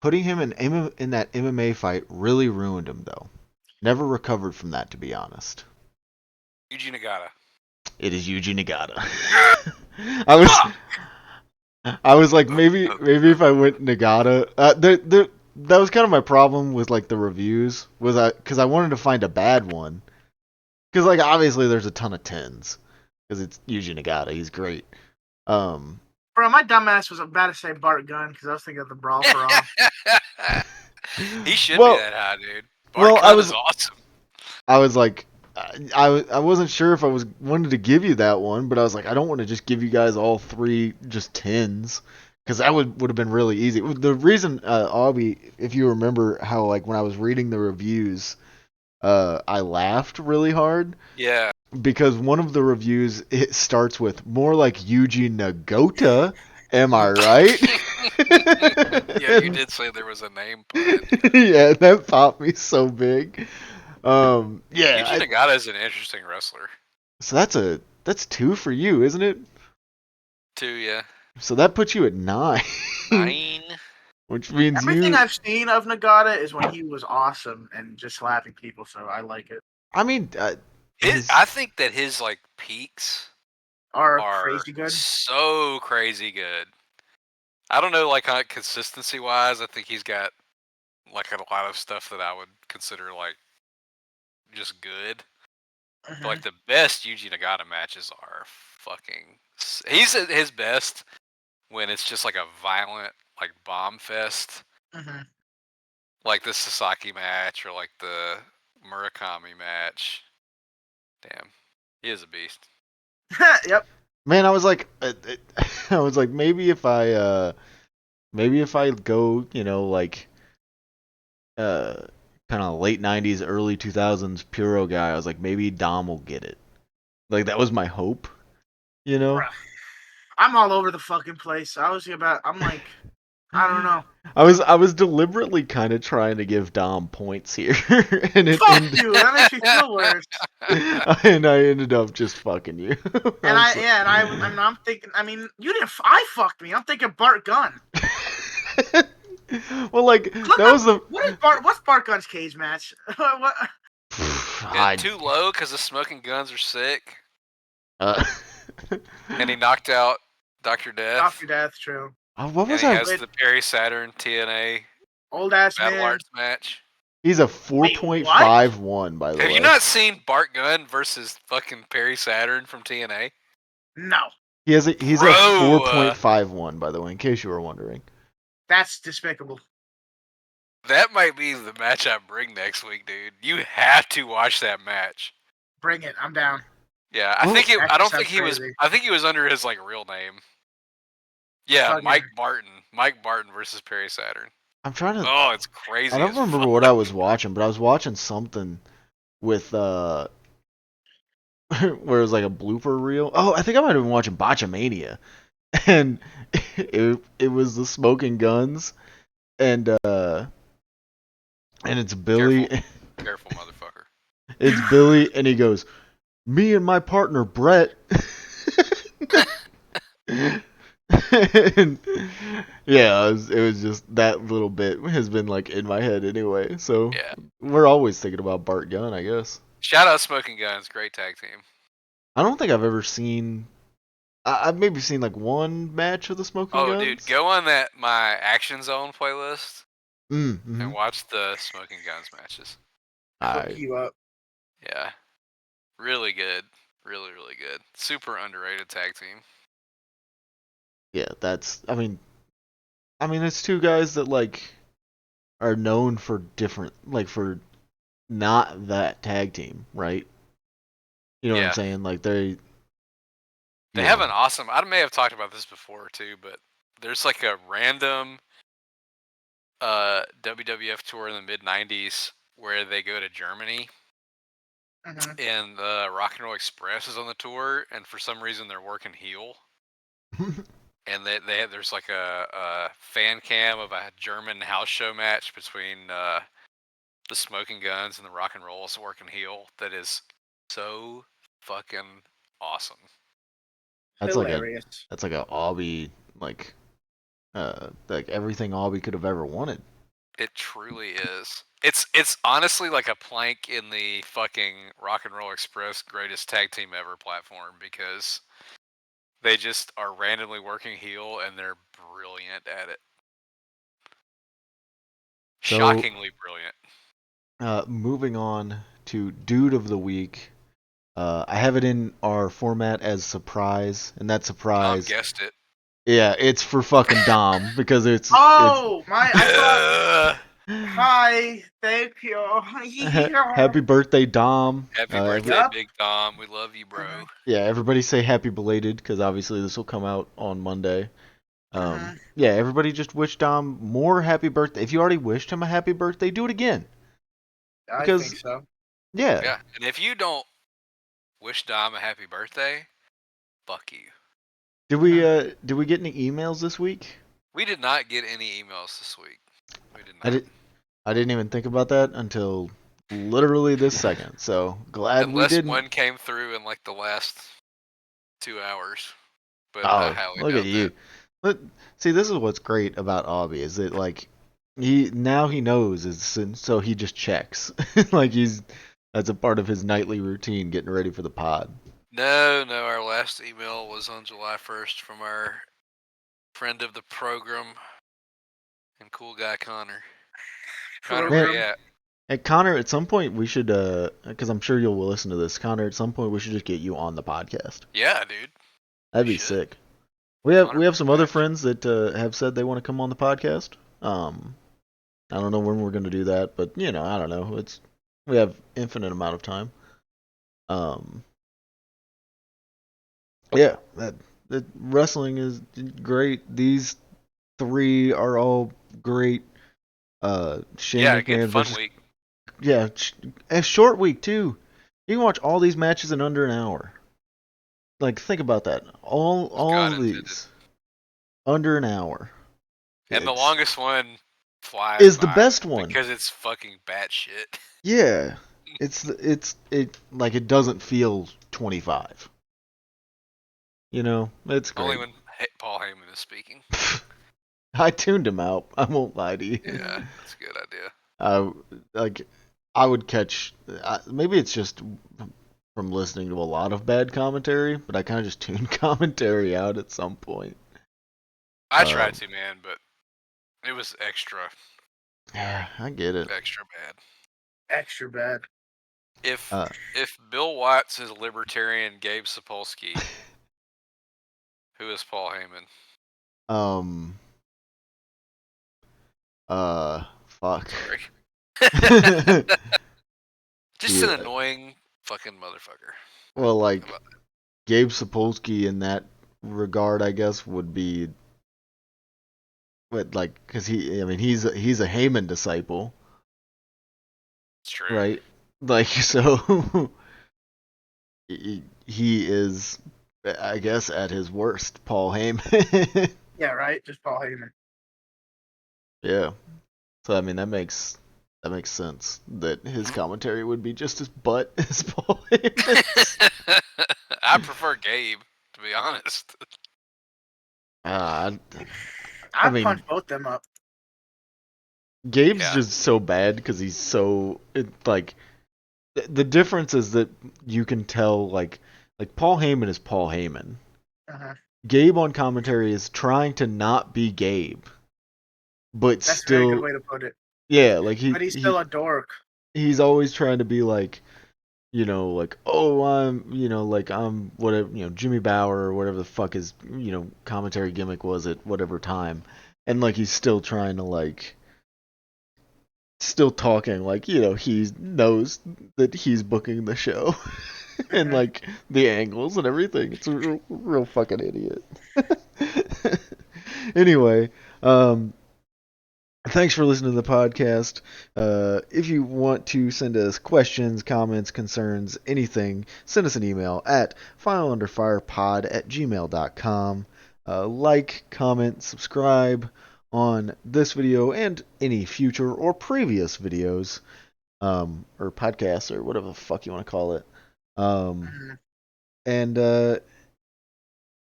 Putting him in that MMA fight really ruined him, though. Never recovered from that, to be honest. Yuji Nagata. It is Yuji Nagata. I was like, maybe if I went Nagata, that was kind of my problem with like the reviews, was because I wanted to find a bad one, because like obviously there's a ton of 10s, because it's Yuji Nagata, he's great. Bro, my dumbass was about to say Bart Gunn because I was thinking of the Brawl for All. He should be that high, dude. Bart Gunn is awesome. I was like, I wasn't sure if I wanted to give you that one, but I was like, I don't want to just give you guys all three just 10s, because that would have been really easy. The reason, Aubie, if you remember how like when I was reading the reviews, I laughed really hard. Yeah. Because one of the reviews, it starts with more like Yuji Nagata. Am I right? Yeah, you did say there was a name put in. Yeah, that popped me so big. Yeah. Yuji Nagata is an interesting wrestler. So that's That's 2 for you, isn't it? 2, yeah. So that puts you at 9. 9. Which means everything I've seen of Nagata is when he was awesome and just slapping people, so I like it. I mean, I think that his like peaks are crazy good. So crazy good. I don't know, like consistency wise, I think he's got like a lot of stuff that I would consider like just good. But like the best Yuji Nagata matches are fucking. He's at his best when it's just like a violent like bomb fest, like the Sasaki match or like the Murakami match. Damn, he is a beast. Yep. Man, I was like, maybe if I go, like, kind of late '90s, early 2000s Puro guy, I was like, maybe Dom will get it. Like that was my hope, Bruh. I'm all over the fucking place. I'm like, I don't know. I was deliberately kind of trying to give Dom points here, and fuck you. That makes me feel worse. And I ended up just fucking you. I'm thinking. I mean, you didn't. I fucked me. I'm thinking Bart Gunn. Well, like what's Bart Gunn's cage match? What? Too low because the smoking guns are sick. And he knocked out Dr. Death. Dr. Death, true. What was and he has the Perry Saturn TNA old ass Battle man. Arts match. He's a 4.51, by the way. Have you not seen Bart Gunn versus fucking Perry Saturn from TNA? No. He's a 4.51, by the way, in case you were wondering. That's despicable. That might be the match I bring next week, dude. You have to watch that match. Bring it. I'm down. Yeah, I think he was under his like real name. Yeah, Mike Barton. Mike Barton versus Perry Saturn. I'm trying to. Oh, it's crazy. I don't remember what I was watching, but I was watching something with where it was like a blooper reel. Oh, I think I might have been watching Botchamania, and it was the Smoking Guns, and it's Billy. Careful, motherfucker. It's Billy, and he goes, "Me and my partner Brett." And, yeah, it was just that little bit has been like in my head anyway. So yeah. We're always thinking about Bart Gunn, I guess. Shout out Smoking Guns, great tag team. I don't think I've ever seen. I've maybe seen like one match of the Smoking Guns. Oh, dude, go on my Action Zone playlist and watch the Smoking Guns matches. Hook you up. Yeah, really good, really good. Super underrated tag team. Yeah, that's. I mean, it's two guys that like are known for different, like for not that tag team, right? You know what I'm saying? Like they have an awesome. I may have talked about this before too, but there's like a random WWF tour in the mid '90s where they go to Germany. And the Rock and Roll Express is on the tour, and for some reason they're working heel. And there's like a fan cam of a German house show match between the Smoking Guns and the Rock and Rolls working heel that is so fucking awesome. That's hilarious. That's like a Aubie like everything Aubie could have ever wanted. It truly is. It's honestly like a plank in the fucking Rock and Roll Express greatest tag team ever platform because they just are randomly working heel and they're brilliant at it. So, shockingly brilliant. Moving on to Dude of the Week. I have it in our format as surprise, and that surprise. Tom guessed it. Yeah, it's for fucking Dom because it's. Oh my! I thought. Hi, thank you. Happy birthday, Dom. Happy birthday, Big Dom. We love you, bro. Yeah, everybody say happy belated because obviously this will come out on Monday. Yeah, everybody just wish Dom more happy birthday. If you already wished him a happy birthday, do it again. I think so. Yeah. Yeah, and if you don't wish Dom a happy birthday, fuck you. Did we get any emails this week? We did not get any emails this week. We did not. I didn't even think about that until literally this second. So glad we didn't. Unless one came through in like the last 2 hours, but I Oh, highly look at doubt you. that. But see, this is what's great about Aubie is that like he knows so he just checks like that's a part of his nightly routine getting ready for the pod. No, our last email was on July 1st from our friend of the program and cool guy Connor. Connor, where you at? Hey Connor, at some point we should because I'm sure you'll listen to this. Connor, at some point we should just get you on the podcast. Yeah, dude. That'd be sick. We have some other Back. friends that have said they want to come on the podcast. I don't know when we're going to do that, but I don't know. We have infinite amount of time. Yeah, that wrestling is great. These three are all great. Shane Yeah, again, McMahon fun versus week. yeah, a short week too. You can watch all these matches in under an hour. Like think about that. All of these under an hour. And the longest one flies is the by best one because it's fucking batshit. Yeah, it like it doesn't feel 25. It's great. Only when Paul Heyman is speaking. I tuned him out. I won't lie to you. Yeah, that's a good idea. Like I would catch. Maybe it's just from listening to a lot of bad commentary, but I kind of just tuned commentary out at some point. I tried to, man, but it was extra. Yeah, I get it. Extra bad. Extra bad. If Bill Watts is libertarian, Gabe Sapolsky, who is Paul Heyman? Fuck. Sorry. Just an annoying fucking motherfucker. Well, like Gabe Sapolsky in that regard, I guess, would be, but like, because he's a Heyman disciple. It's true, right? Like so, he is, I guess, at his worst, Paul Heyman. Yeah, right. Just Paul Heyman. Yeah. So I mean that makes sense that his commentary would be just as butt as Paul Heyman's. I prefer Gabe, to be honest. I mean, punch both them up. Gabe's just so bad because he's so like the difference is that you can tell like Paul Heyman is Paul Heyman. Uh-huh. Gabe on commentary is trying to not be Gabe, but that's still. a very good way to put it. Yeah, like but he's still a dork. He's always trying to be like, like, oh, I'm whatever, Jimmy Bauer or whatever the fuck his, commentary gimmick was at whatever time, and like he's still trying to like, still talking like, he knows that he's booking the show, and like the angles and everything. It's a real fucking idiot. Anyway, thanks for listening to the podcast. If you want to send us questions, comments, concerns, anything, send us an email at fileunderfirepod@gmail.com. Like, comment, subscribe on this video and any future or previous videos, or podcasts, or whatever the fuck you want to call it. And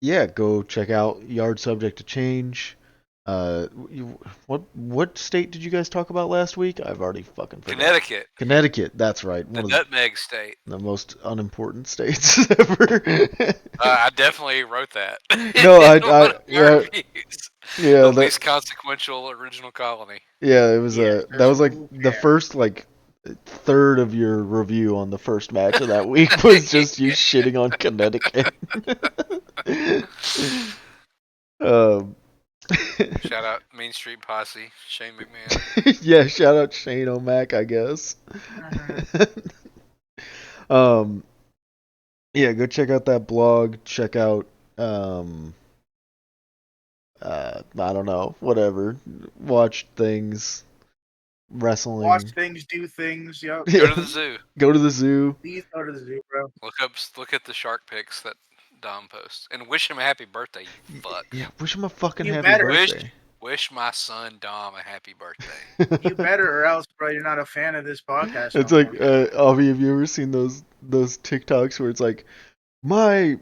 yeah, go check out Yard Subject to Change. What state did you guys talk about last week? I've already fucking forgot. Connecticut, that's right. The nutmeg state. The most unimportant states ever. I definitely wrote that. No, yeah. The least consequential original colony. Yeah, it was that was like the first like third of your review on the first match of that week was just you shitting on Connecticut. Shout out Main Street Posse, Shane McMahon. Yeah, shout out Shane O'Mac, I guess. Yeah, go check out that blog. Check out I don't know, whatever. Watch things, wrestling. Watch things, do things. Yep. Go to the zoo. Go to the zoo. Please go to the zoo, bro. Look at the shark pics that Dom posts and wish him a happy birthday. You fuck. Yeah, wish him a fucking happy birthday. Wish my son Dom a happy birthday. You better, or else, bro, you're not a fan of this podcast. It's like, Avi, have you ever seen those TikToks where it's like, my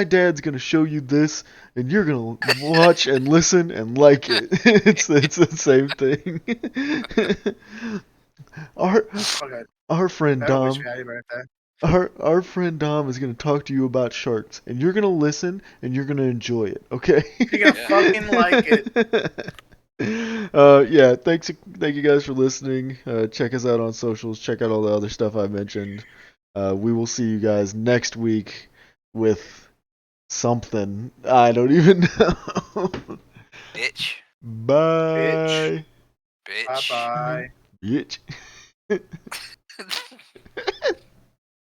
dad's gonna show you this, and you're gonna watch and listen and like it. It's the same thing. our Okay, our friend I wish Dom, me happy birthday. our friend Dom is gonna talk to you about sharks, and you're gonna listen and you're gonna enjoy it. Okay? You're gonna fucking like it. Yeah. Thank you guys for listening. Check us out on socials. Check out all the other stuff I mentioned. We will see you guys next week with something. I don't even know. Bitch. Bye. Bye Bitch. bye. Bitch.